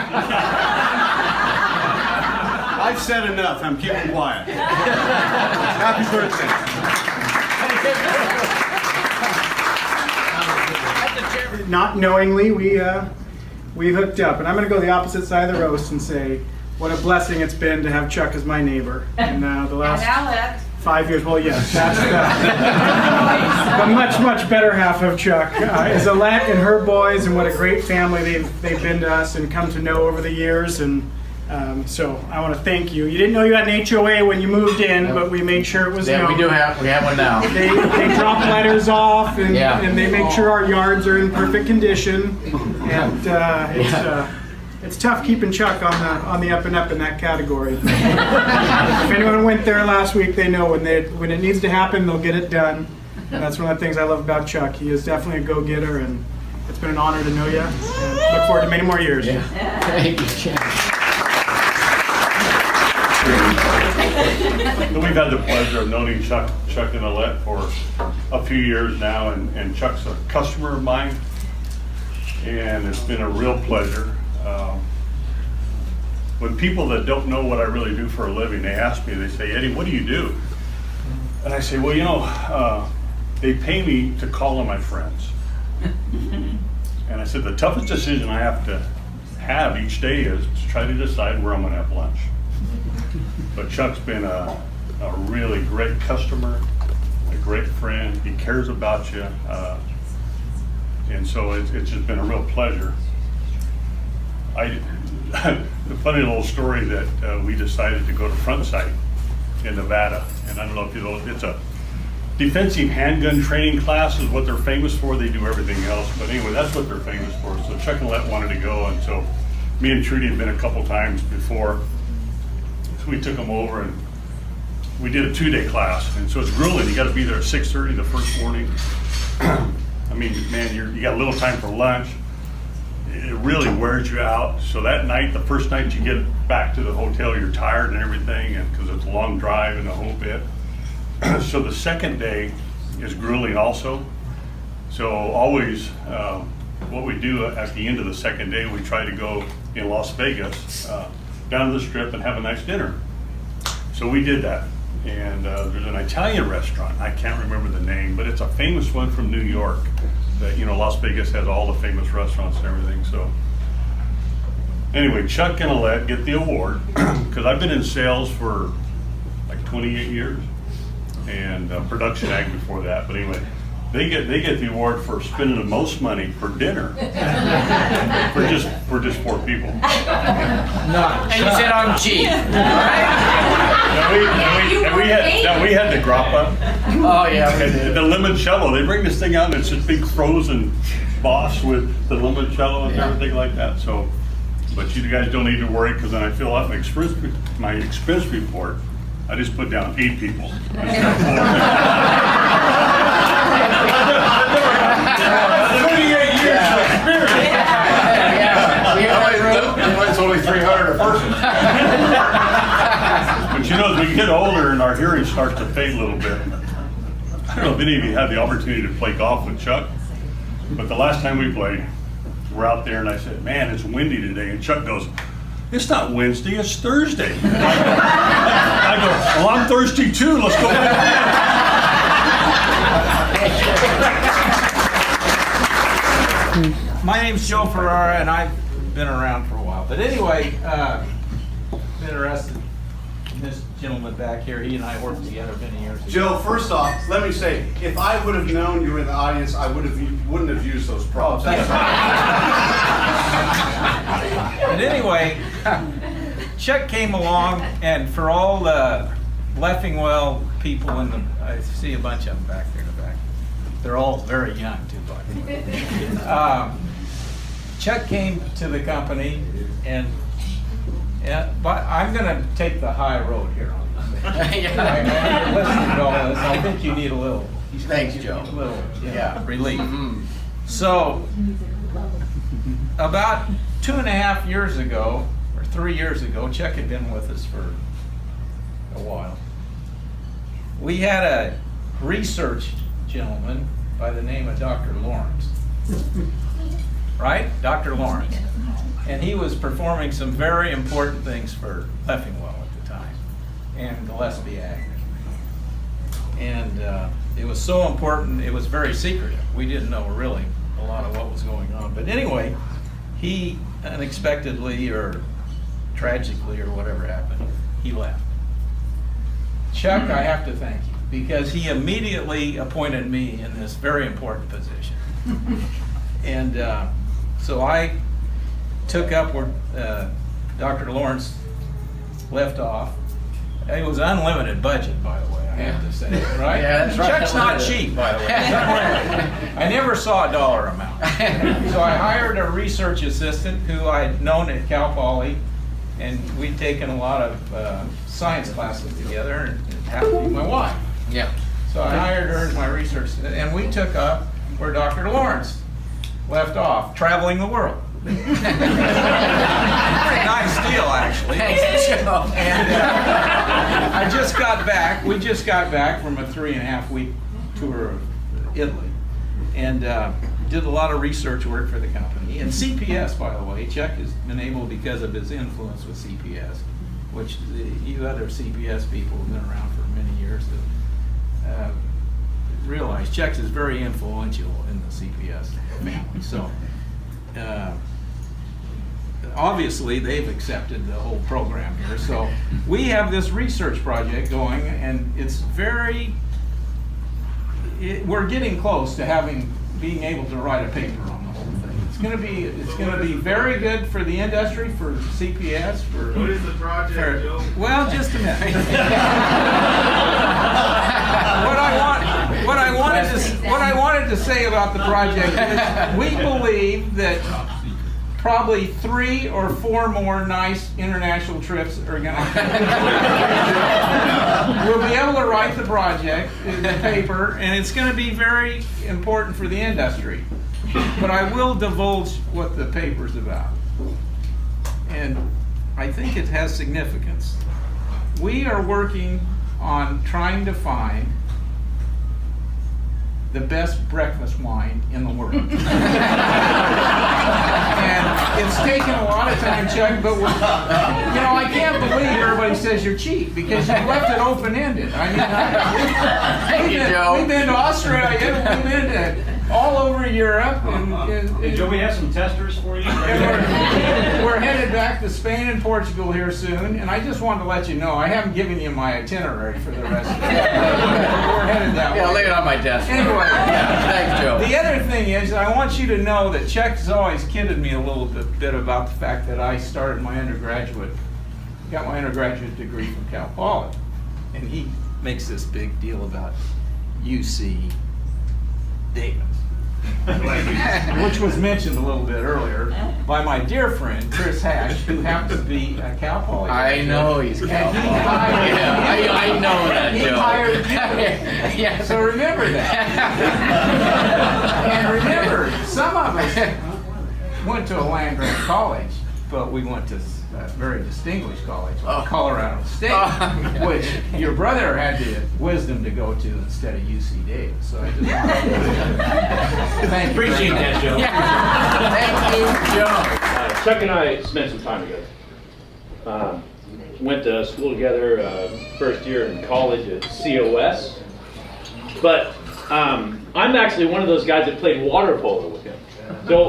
I've said enough. I'm keeping quiet. Happy birthday. Not knowingly, we hooked up, and I'm going to go the opposite side of the roast and say, what a blessing it's been to have Chuck as my neighbor. And the last 5 years, well, yes, that's the much better half of Chuck is Alette and her boys, and what a great family they've been to us and come to know over the years. And so I want to thank you. You didn't know you had an HOA when you moved in, but we made sure it was known. We have one now. They drop letters off, and, Yeah. and they make sure our yards are in perfect condition. And it's tough keeping Chuck on the up and up in that category. If anyone went there last week, they know when it needs to happen, they'll get it done. And that's one of the things I love about Chuck. He is definitely a go-getter, and it's been an honor to know you. And look forward to many more years. Yeah. Thank you, Chuck. We've had the pleasure of knowing Chuck and Alette for a few years now, and Chuck's a customer of mine, and it's been a real pleasure. When people that don't know what I really do for a living, they ask me, they say, "Eddie, what do you do?" And I say, well, they pay me to call on my friends. And I said, the toughest decision I have to have each day is to try to decide where I'm gonna have lunch. But Chuck's been a really great customer, a great friend. He cares about you. And so it's just been a real pleasure. The funny little story that we decided to go to Front Sight in Nevada. And I don't know if you know, it's a defensive handgun training class is what they're famous for. They do everything else. But anyway, that's what they're famous for. So Chuck and Alette wanted to go. And so me and Trudy had been a couple times before. So we took them over and we did a 2-day class. And so it's grueling. You got to be there at 6:30 the first morning. I mean, man, you got a little time for lunch. It really wears you out. So that night, the first night you get back to the hotel, you're tired and everything, and because it's a long drive and the whole bit. So the second day is grueling also. So always, what we do at the end of the second day, we try to go in Las Vegas, down to the Strip and have a nice dinner. So we did that. And there's an Italian restaurant, I can't remember the name, but it's a famous one from New York. That, Las Vegas has all the famous restaurants and everything. So anyway, Chuck and Alette get the award because I've been in sales for like 28 years and production ag before that. But anyway, they get the award for spending the most money per dinner for just 4 people. And you said I'm cheap. We had the grappa. Oh yeah. And the limoncello. They bring this thing out and it's this big frozen boss with the limoncello and everything like that. So, but you guys don't need to worry because when I fill out my expense report, I just put down 8 people. 28 years of experience. It's only 300 a person. But as we get older and our hearing starts to fade a little bit, I don't know if any of you had the opportunity to play golf with Chuck, but the last time we played, we're out there and I said, man, it's windy today. And Chuck goes, it's not Wednesday, it's Thursday. I go, well, I'm thirsty too, let's go. My name's Joe Ferrara, and I've been around for a while. But anyway, been interested in this gentleman back here. He and I worked together many years ago. Joe, first off, let me say, if I would have known you were in the audience, I wouldn't have used those props. But anyway, Chuck came along, and for all the Leffingwell people I see a bunch of them back there in the back. They're all very young too, by the way. Chuck came to the company, but I'm going to take the high road here on I think you need a little. Thanks, Joe. Relief. So, about 2.5 years ago, or 3 years ago, Chuck had been with us for a while. We had a research gentleman by the name of Dr. Lawrence. Right? Dr. Lawrence. And he was performing some very important things for Leffingwell at the time, and Gillespie Ag. And it was so important, it was very secretive. We didn't know really a lot of what was going on. But anyway, he unexpectedly or tragically or whatever happened, he left. Chuck, I have to thank you, because he immediately appointed me in this very important position. And so I took up where Dr. Lawrence left off. It was an unlimited budget, by the way, I have to say, right? Yeah, that's right. Chuck's not cheap, by the way. I never saw a dollar amount. So I hired a research assistant who I'd known at Cal Poly, and we'd taken a lot of science classes together, and it happened to be my wife. Yeah. So I hired her as my research assistant, and we took up where Dr. Lawrence left off, traveling the world. Pretty nice deal, actually. Thanks, Joe. And I just got back. We just got back from a 3.5-week tour of Italy, and did a lot of research work for the company. And CPS, by the way, Chuck has been able, because of his influence with CPS, which you other CPS people have been around for many years, to realize Chuck is very influential in the CPS family. So. Obviously, they've accepted the whole program here. So we have this research project going, and it's we're getting close to being able to write a paper on the whole thing. It's going to be very good for the industry, for CPS. What is the project, Joe? Well, just a minute. What I wanted to say about the project is we believe that probably 3 or 4 more nice international trips are going to we'll be able to write the project, the paper, and it's going to be very important for the industry. But I will divulge what the paper's about. And I think it has significance. We are working on trying to find the best breakfast wine in the world. And it's taken a lot of time, Chuck, but I can't believe everybody says you're cheap, because you left it open-ended. I mean, we've been to Australia, we've been to all over Europe, and Joe, we have some testers for you. we're headed back to Spain and Portugal here soon, and I just wanted to let you know, I haven't given you my itinerary for the rest of it. We're headed that way. Yeah, lay it on my desk. Anyway, thanks, Joe. the other thing is, I want you to know that Chuck has always kidded me a little bit about the fact that I got my undergraduate degree from Cal Poly, and he makes this big deal about UC Davis. Which was mentioned a little bit earlier by my dear friend Chris Hash, who happens to be a Cal Poly. I know he's Cal Poly. I know that, He Joe. hired you. Yeah. So remember that. And remember, some of us went to a land-grant college, but we went to a very distinguished college, like Colorado State, which your brother had the wisdom to go to instead of UC Davis. So I just thank you. Appreciate that, Joe. Thank you, Joe. Chuck and I spent some time together. Went to school together, first year in college at COS. But I'm actually one of those guys that played water polo with him.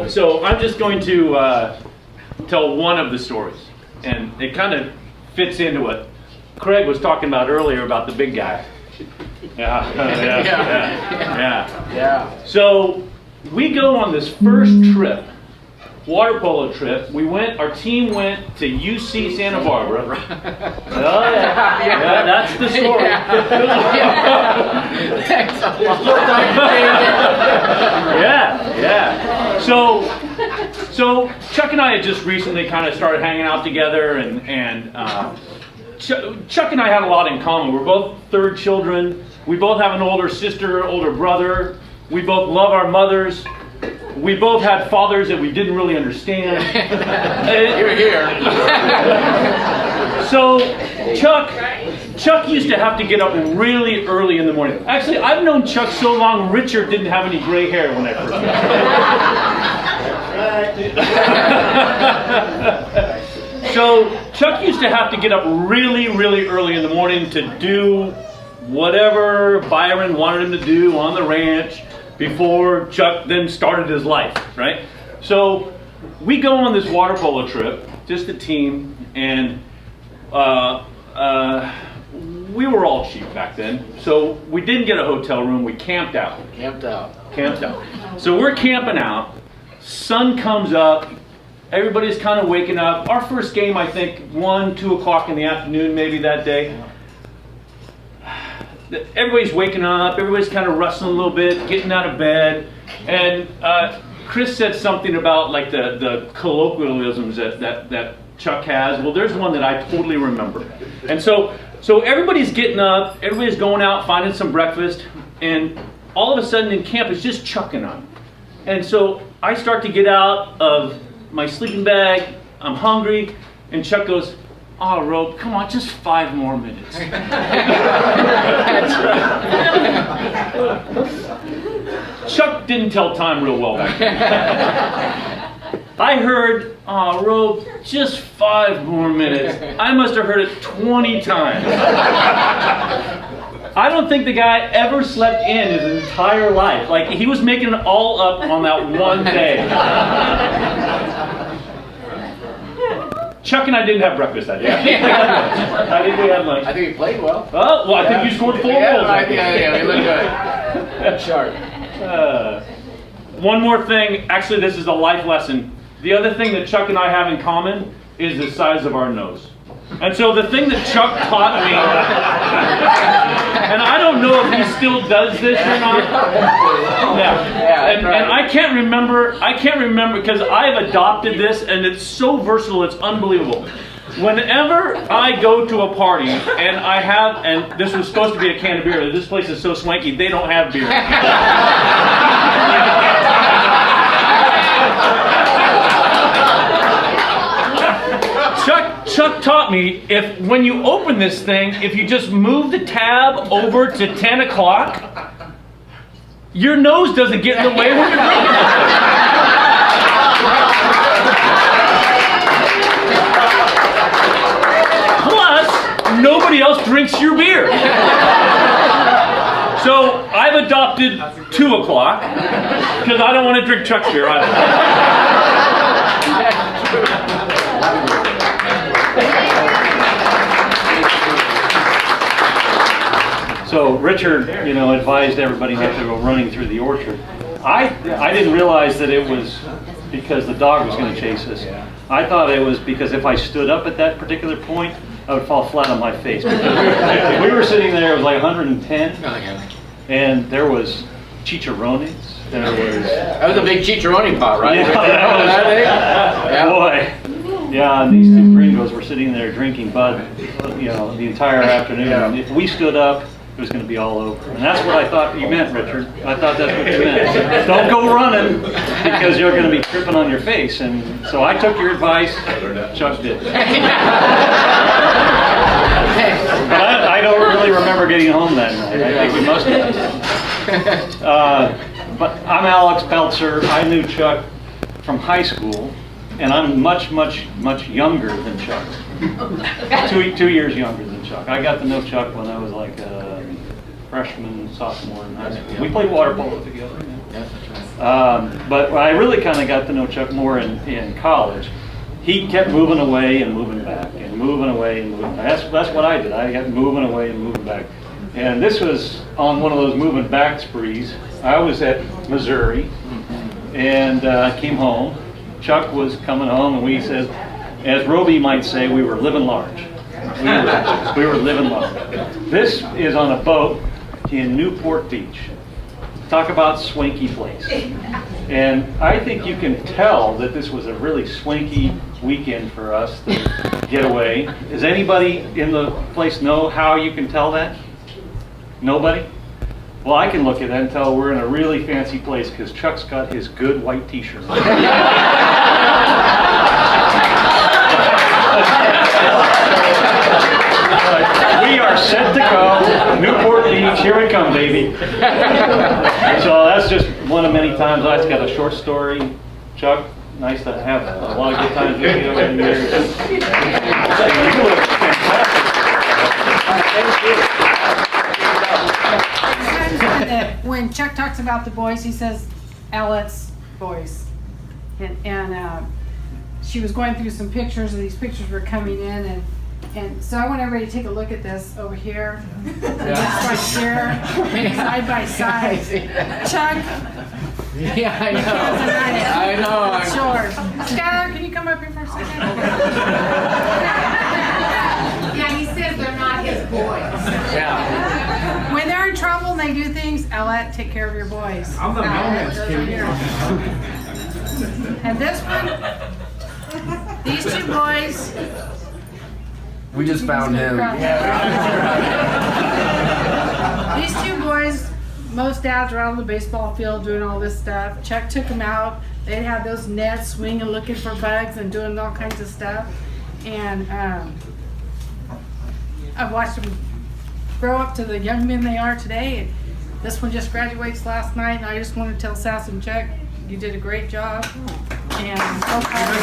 So I'm just going to tell one of the stories. And it kind of fits into what Craig was talking about earlier about the big guy. Yeah. So we go on this first trip, water polo trip. Our team went to UC Santa Barbara. Oh, yeah, that's the story. Yeah. So Chuck and I had just recently kind of started hanging out together, and Chuck and I had a lot in common. We're both third children. We both have an older sister, older brother. We both love our mothers. We both had fathers that we didn't really understand. You're here. So Chuck used to have to get up really early in the morning. Actually, I've known Chuck so long, Richard didn't have any gray hair when I first met him. So Chuck used to have to get up really, really early in the morning to do whatever Byron wanted him to do on the ranch before Chuck then started his life, right? So we go on this water polo trip, just a team, and we were all cheap back then. So we didn't get a hotel room, we camped out. Camped out. So we're camping out, sun comes up, everybody's kind of waking up. Our first game, I think, 1, 2 o'clock in the afternoon, maybe that day. Everybody's waking up, everybody's kind of rustling a little bit, getting out of bed. And Chris said something about like the colloquialisms that Chuck has. Well, there's one that I totally remember. And so everybody's getting up, everybody's going out, finding some breakfast, and all of a sudden in camp, it's just Chuck and I. And so I start to get out of my sleeping bag, I'm hungry, and Chuck goes, "Oh, Rob, come on, just 5 more minutes." That's right. Chuck didn't tell time real well back then. I heard, "Oh, Rob, just 5 more minutes." I must have heard it 20 times. I don't think the guy ever slept in his entire life. Like, he was making it all up on that one day. Chuck and I didn't have breakfast that day. I think we had lunch. I think he played well. Oh, well, I think you scored 4 goals. Yeah, he looked good. Sharp. One more thing. Actually, this is a life lesson. The other thing that Chuck and I have in common is the size of our nose. And so the thing that Chuck taught me, and I don't know if he still does this or not. And I can't remember because I've adopted this, and it's so versatile, it's unbelievable. Whenever I go to a party and this was supposed to be a can of beer, this place is so swanky, they don't have beer. Chuck taught me when you open this thing, if you just move the tab over to 10 o'clock, your nose doesn't get in the way when you're drinking. Plus, nobody else drinks your beer. So I've adopted 2 o'clock because I don't want to drink Chuck's beer either. So Richard, advised everybody not to go running through the orchard. I didn't realize that it was because the dog was going to chase us. I thought it was because if I stood up at that particular point, I would fall flat on my face. Because we were sitting there, it was like 110, and there was chicharrones. That was a big chicharrone pot, right? Yeah, boy. Yeah, and these 2 gringos were sitting there drinking Bud, the entire afternoon. And if we stood up, it was going to be all over. And that's what I thought you meant, Richard. I thought that's what you meant. Don't go running because you're going to be tripping on your face. And so I took your advice. Chuck did. But I don't really remember getting home that night. I think we must have. But I'm Alex Peltzer. I knew Chuck from high school. And I'm much, much, much younger than Chuck. 2 years younger than Chuck. I got to know Chuck when I was like a freshman, sophomore in high school. We played water polo together. But I really kind of got to know Chuck more in college. He kept moving away and moving back, and moving away and moving back. That's what I did. I kept moving away and moving back. And this was on one of those moving back sprees. I was at Missouri, and came home. Chuck was coming home, and we said, as Roby might say, we were living large. We were living large. This is on a boat in Newport Beach. Talk about swanky place. And I think you can tell that this was a really swanky weekend for us to get away. Does anybody in the place know how you can tell that? Nobody? Well, I can look at that and tell we're in a really fancy place because Chuck's got his good white t-shirt. We are set to go. Newport Beach, here we come, baby. So that's just one of many times. It's got a short story. Chuck, nice to have a lot of good times with you over the years. You look fantastic. When Chuck talks about the boys, he says, Ellet's boys. And she was going through some pictures, and these pictures were coming in, and so I want everybody to take a look at this over here. Just right here, side by side. Chuck. Yeah, I know. Sure. Skylar, can you come up here for a second? Yeah, he says they're not his boys. Yeah. When they're in trouble and they do things, Ellette, take care of your boys. I'm the mailman's kid. And this one, these two boys. We just found him. These two boys, most dads are out on the baseball field doing all this stuff. Chuck took them out. They'd have those nets swinging, looking for bugs and doing all kinds of stuff. And I've watched them grow up to the young men they are today. And this one just graduates last night, and I just want to tell Sass and Chuck, you did a great job. And I'm so proud of you.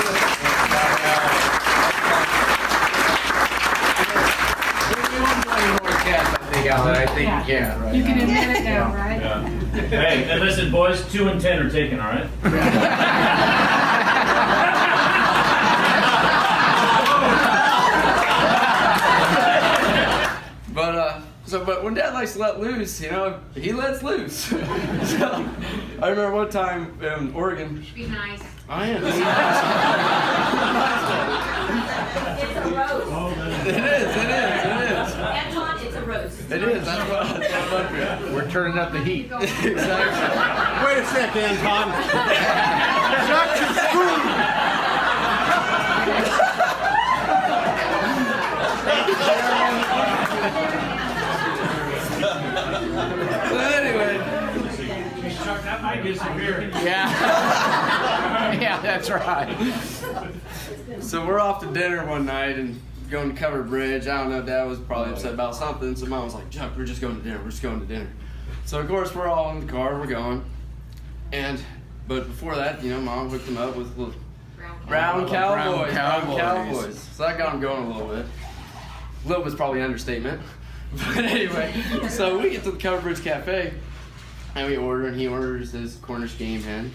I think you can, right? You can admit it now, right? Yeah. Hey, and listen, boys, 2 and 10 are taken, all right? But when Dad likes to let loose, you know, he lets loose. So, I remember one time in Oregon. Be nice. I am. It's a roast. It is. Anton, it's a roast. It is. That's what We're turning up the heat. Exactly. Wait a sec, Anton. Chuck's your food. Anyway. Chuck, that might disappear. Yeah. Yeah, that's right. So we're off to dinner one night and going to Covered Bridge. I don't know, Dad was probably upset about something, so Mom was like, Chuck, we're just going to dinner. So of course we're all in the car, we're going. But before that, you know, Mom hooked him up with little brown cowboys. So that got him going a little bit. A little bit's probably an understatement. But anyway, so we get to the Covered Bridge Cafe and we order, and he orders his Cornish game hen.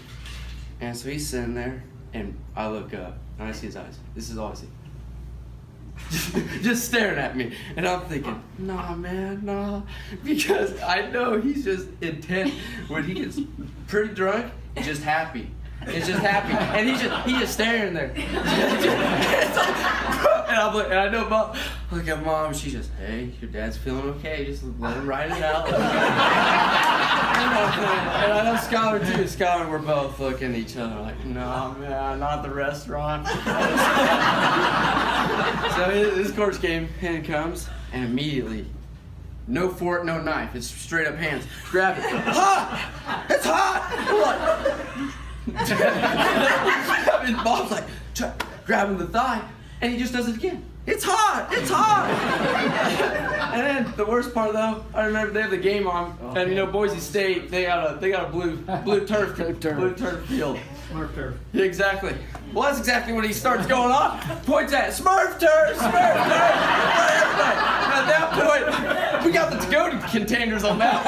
And so he's sitting there, and I look up and I see his eyes. This is all I see. Just staring at me. And I'm thinking, nah, man, nah. Because I know he's just intent. When he gets pretty drunk, just happy. It's just happy. And he's just staring there. And I know Mom, look at Mom, she's just, hey, your dad's feeling okay. Just let him ride it out. And I know Skylar too. Skylar, we're both looking at each other like, no, man, not the restaurant. So this course game hen comes, and immediately, no fork, no knife. It's straight up hands. Grab it. Hot! It's hot! And Bob's like, grabbing the thigh, and he just does it again. It's hot! It's hot! And then the worst part though, I remember they have the game on, and you know Boise State, they got a blue turf field. Smurf turf. Yeah, exactly. Well, that's exactly what he starts going on. Points at Smurf turf, Smurf turf. At that point, we got the to-go containers on that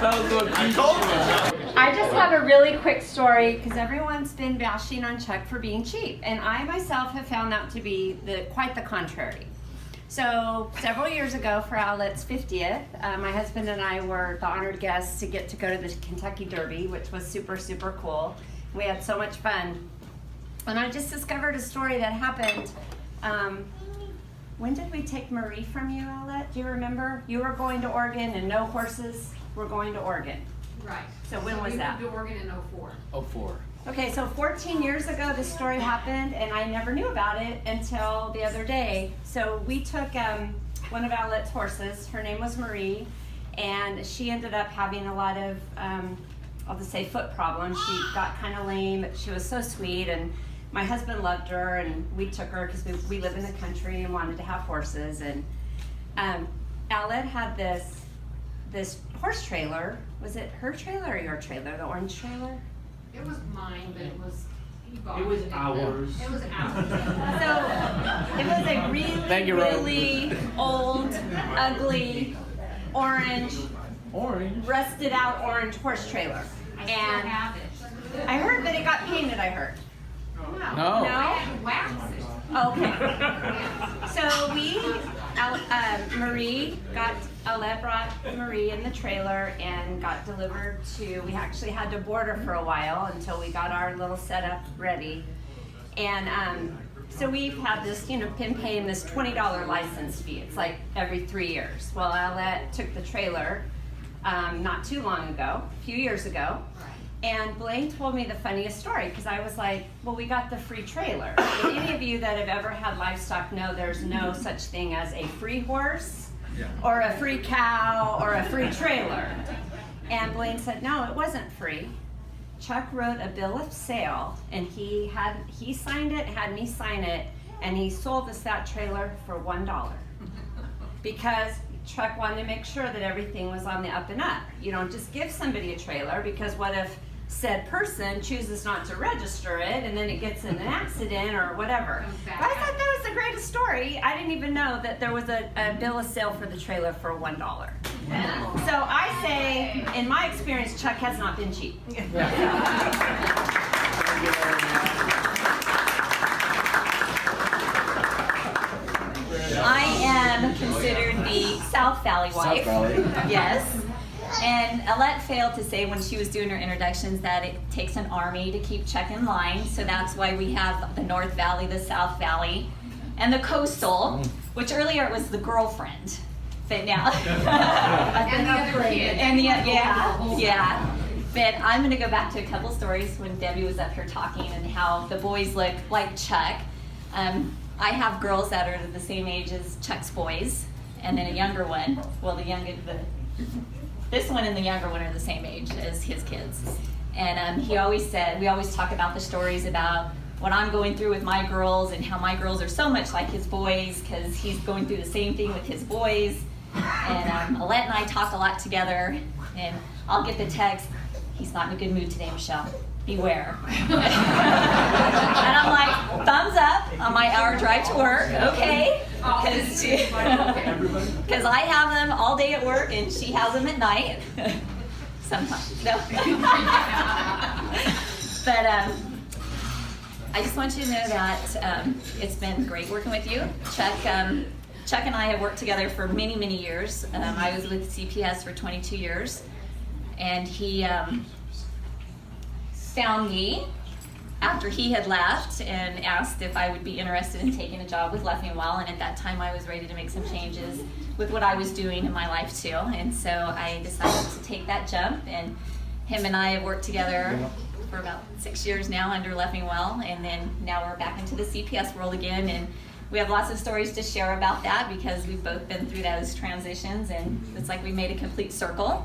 That was what I told you. I just have a really quick story because everyone's been bashing on Chuck for being cheap, and I myself have found that to be quite the contrary. So several years ago for Owlet's 50th, my husband and I were the honored guests to get to go to the Kentucky Derby, which was super, super cool. We had so much fun. And I just discovered a story that happened. When did we take Marie from you, Owlet? Do you remember? You were going to Oregon and no horses were going to Oregon. Right. So when was that? We moved to Oregon in '04. 04. Okay, so 14 years ago this story happened, and I never knew about it until the other day. So we took one of Owlette's horses. Her name was Marie, and she ended up having a lot of, I'll just say, foot problems. She got kind of lame, but she was so sweet, and my husband loved her, and we took her because we live in the country and wanted to have horses. And Owlette had this horse trailer. Was it her trailer or your trailer, the orange trailer? It was mine, but it was. It was ours. It was ours. So it was a Thank you, Rose. really old, ugly, orange, rusted out orange horse trailer. I still And have it. I heard that it got painted, I heard. No. I had wax it. Okay. So Owlette brought Marie in the trailer and got delivered to, we actually had to board her for a while until we got our little setup ready. And so we've had this, been paying this $20 license fee. It's like every 3 years. Well, Owlette took the trailer not too long ago, a few years ago. And Blaine told me the funniest story because I was like, well, we got the free trailer. And any of you that have ever had livestock know there's no such thing as a free horse or a free cow or a free trailer. And Blaine said, no, it wasn't free. Chuck wrote a bill of sale and he signed it, had me sign it, and he sold us that trailer for $1 because Chuck wanted to make sure that everything was on the up and up. You don't just give somebody a trailer because what if said person chooses not to register it and then it gets in an accident or whatever. But I thought that was the greatest story. I didn't even know that there was a bill of sale for the trailer for $1. So I say, in my experience, Chuck has not been cheap. I am considered the South Valley wife. South Valley. Yes. And Owlette failed to say when she was doing her introductions that it takes an army to keep Chuck in line. So that's why we have the North Valley, the South Valley, and the Coastal, which earlier was the girlfriend. But now. And the other kid. And yeah. But I'm going to go back to a couple stories when Debbie was up here talking and how the boys look like Chuck. I have girls that are the same age as Chuck's boys, and then a younger one. Well, this one and the younger one are the same age as his kids. And he always said, we always talk about the stories about what I'm going through with my girls and how my girls are so much like his boys because he's going through the same thing with his boys. And Owlette and I talk a lot together, and I'll get the text, he's not in a good mood today, Michelle. Beware. And I'm like, thumbs up on my hour drive to work, okay? Because I have them all day at work and she has them at night. Sometimes, no. But I just want you to know that it's been great working with you. Chuck and I have worked together for many, many years. I was with CPS for 22 years, and he found me after he had left and asked if I would be interested in taking a job with Leffingwell, and at that time I was ready to make some changes with what I was doing in my life too, and so I decided to take that jump, and him and I have worked together for about 6 years now under Leffingwell, and then now we're back into the CPS world again, and we have lots of stories to share about that because we've both been through those transitions, and it's like we made a complete circle.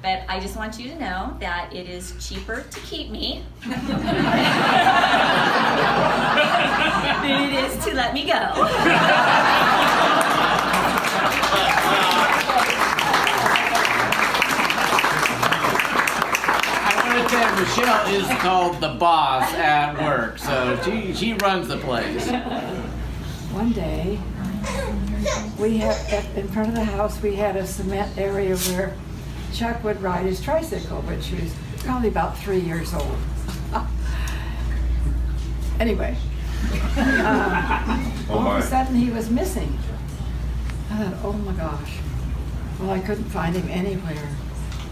But I just want you to know that it is cheaper to keep me than it is to let me go. I want to tell you, Michelle is called the boss at work, so she runs the place. One day, we had in front of the house we had a cement area where Chuck would ride his tricycle, which was probably about 3 years old. Anyway, all of a sudden he was missing. I thought, oh my gosh. Well, I couldn't find him anywhere.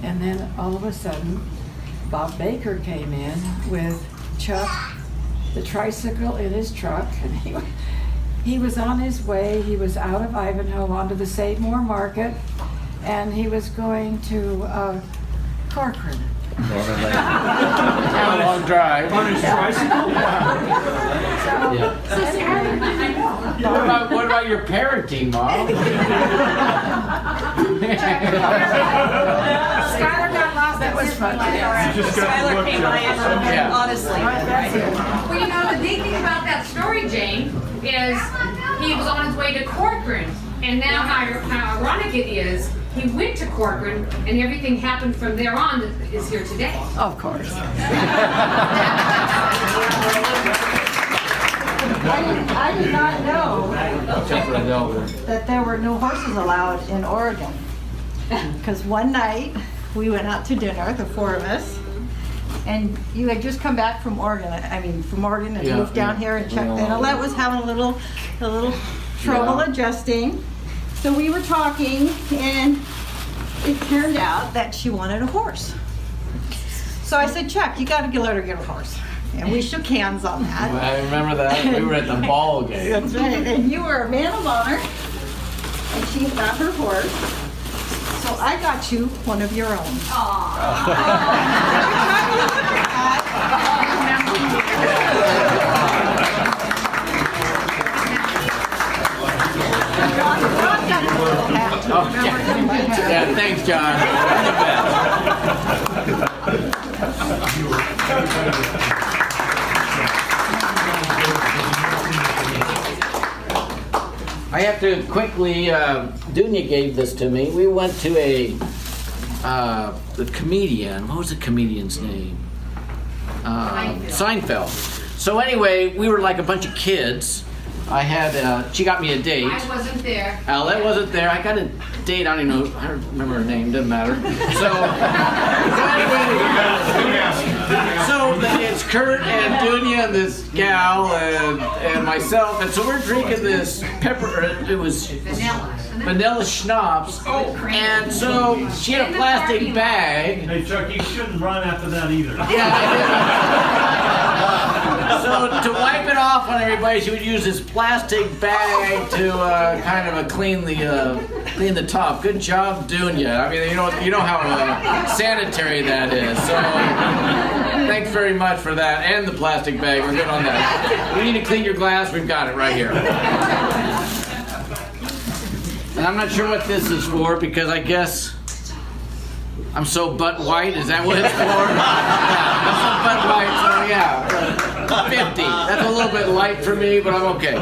And then all of a sudden, Bob Baker came in with Chuck, the tricycle in his truck, and he was on his way. He was out of Ivanhoe onto the Save More Market, and he was going to Corcoran. Kind of long drive. On his tricycle? What about your parenting, Mom? Skylar got lost. That was fun. Skylar came by Yeah. honestly. Well, you know, the neat thing about that story, Jane, is he was on his way to Corcoran. And now how ironic it is, he went to Corcoran and everything happened from there on that is here today. Of course. I did not know that there were no horses allowed in Oregon. Because one night we went out to dinner, the four of us, and you had just come back from Oregon. And moved down here and checked. And Alette was having a little trouble adjusting. So we were talking, and it turned out that she wanted a horse. So I said, Chuck, you got to let her get a horse. And we shook hands on that. I remember that. We were at the ball game. That's right. And you were a man of honor, and she got her horse. So I got you one of your own. Yeah, thanks, John. You're the I have to quickly, Dunya gave this to me. We went to the comedian, what was the comedian's name? Seinfeld. So anyway, we were like a bunch of kids. I had, she got me a date. I wasn't there. Alette wasn't there. I got a date, I don't even know, I don't remember her name, doesn't matter. So it's Kurt and Dunya and this gal and myself, and so we're drinking this it was vanilla schnapps, and so she had a plastic bag. Hey Chuck, you shouldn't run after that either. Yeah, so to wipe it off on everybody, she would use this plastic bag to kind of clean the top. Good job, Dunya. I mean, you know how sanitary that is. So thanks very much for that, and the plastic bag. We're good on that. You need to clean your glass. We've got it right here. And I'm not sure what this is for because I guess I'm so butt white. Is that what it's for? Yeah, I'm so butt white. So yeah, 50. That's a little bit light for me, but I'm okay.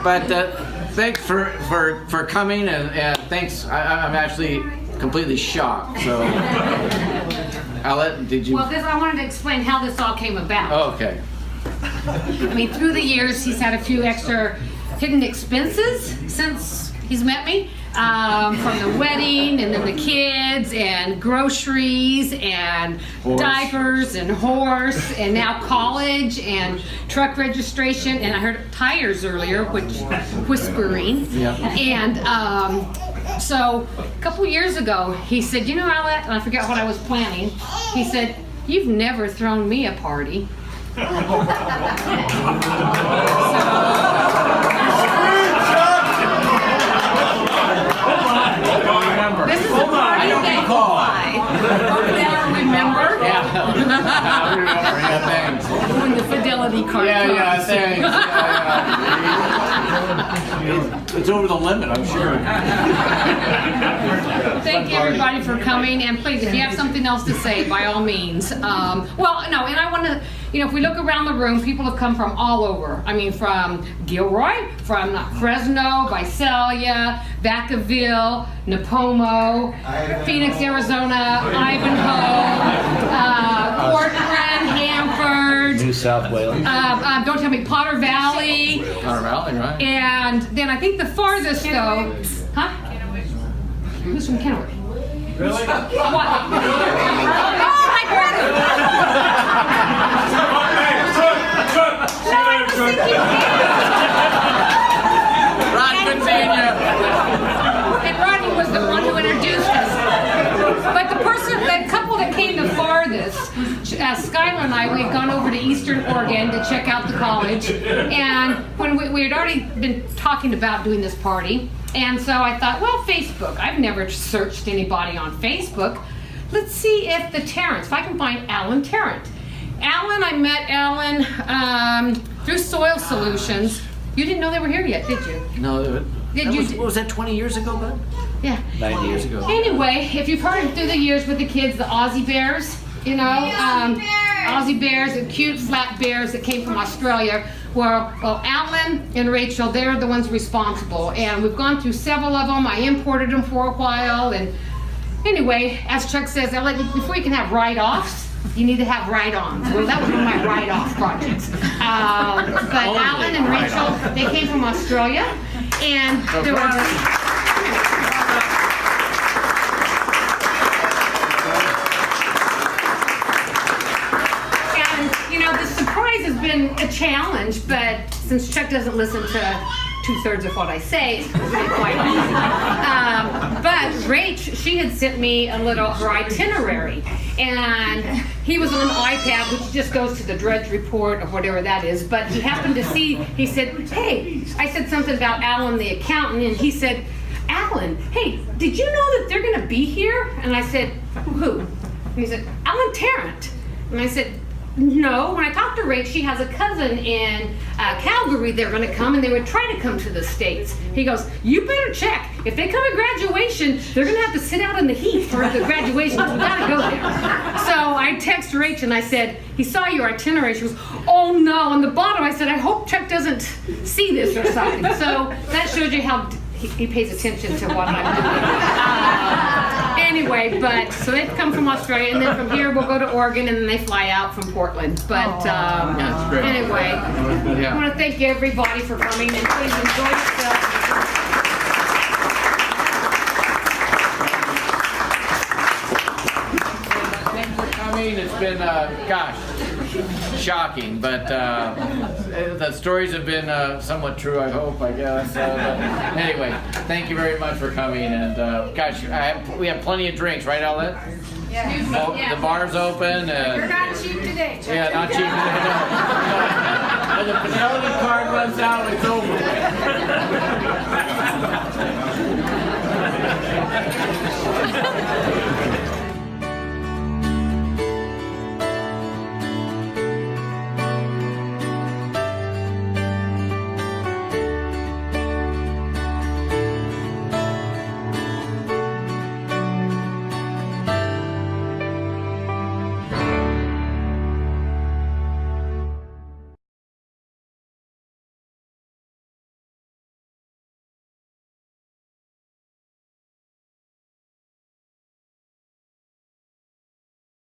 But thanks for coming, and thanks. I'm actually completely shocked. So, Alette, did you? Well, I wanted to explain how this all came about. Oh, okay. I mean, through the years, he's had a few extra hidden expenses since he's met me. From the wedding, and then the kids, and groceries, and diapers, and horse, and now college, and truck registration, and I heard tires earlier, whispering. Yeah. And so a couple years ago, he said, you know, Alette, and I forget what I was planning, he said, you've never thrown me a party. This is a party that remember? Yeah. Thanks. When the fidelity card Yeah, comes. thanks. It's over the limit, I'm sure. Thank everybody for coming, and please, if you have something else to say, by all means. Well, no, and I want to, if we look around the room, people have come from all over. I mean, from Gilroy, from Fresno, Visalia, Vacaville, Napomo, Phoenix, Arizona, Ivanhoe, Portland, Hanford. New South Wales. Don't tell me, Potter Valley. Potter Valley, right? And then I think the farthest though, huh? Who's from Kennewick? Really? What? Oh, my brother! Ron Virginia. And Rodney was the one who introduced us. But the couple that came the farthest, Skylar and I, we had gone over to Eastern Oregon to check out the college. And when we had already been talking about doing this party, And so I thought, well, Facebook. I've never searched anybody on Facebook. Let's see if if I can find Alan Tarrant. Alan, I met Alan through Soil Solutions. You didn't know they were here yet, did you? No, What was that 20 years ago, bud? Yeah. 90 years ago. Anyway, if you've heard through the years with the kids, the Aussie Bears, you know, Aussie Bears, the cute flat bears that came from Australia. Well, Alan and Rachel, they're the ones responsible, and we've gone through several of them. I imported them for a while, and anyway, as Chuck says, before you can have write-offs, you need to have write-ons. Well, that was one of my write-off projects. But Alan and Rachel, they came from Australia, and there was. The surprise has been a challenge, but since Chuck doesn't listen to 2/3 of what I say, it's really quite easy. But Rach, she had sent me her itinerary, and he was on an iPad, which just goes to the Drudge Report or whatever that is, but he happened to see, he said, hey, I said something about Alan the accountant, and he said, Alan, hey, did you know that they're gonna be here? And I said, who? And he said, Alan Tarrant. And I said, no, when I talked to Rach, she has a cousin in Calgary. They're going to come, and they would try to come to the States. He goes, you better check. If they come at graduation, they're going to have to sit out in the heat for the graduation. We got to go there. So I texted Rach, and I said, he saw your itinerary. She goes, oh, no. On the bottom, I said, I hope Chuck doesn't see this or something. So that shows you how he pays attention to what I'm doing. Anyway, but so they've come from Australia, and then from here we'll go to Oregon, and then they fly out from Portland. But anyway, I want to thank everybody for coming, and please enjoy yourself. Thanks for coming. It's been, shocking, but the stories have been somewhat true, I hope, I guess. But anyway, thank you very much for coming, and gosh, we have plenty of drinks, right, Outlet? Yeah. Oh, the bar's open. You're not cheap today, Chuck. Yeah, not cheap today. When the fidelity card runs out, it's over with.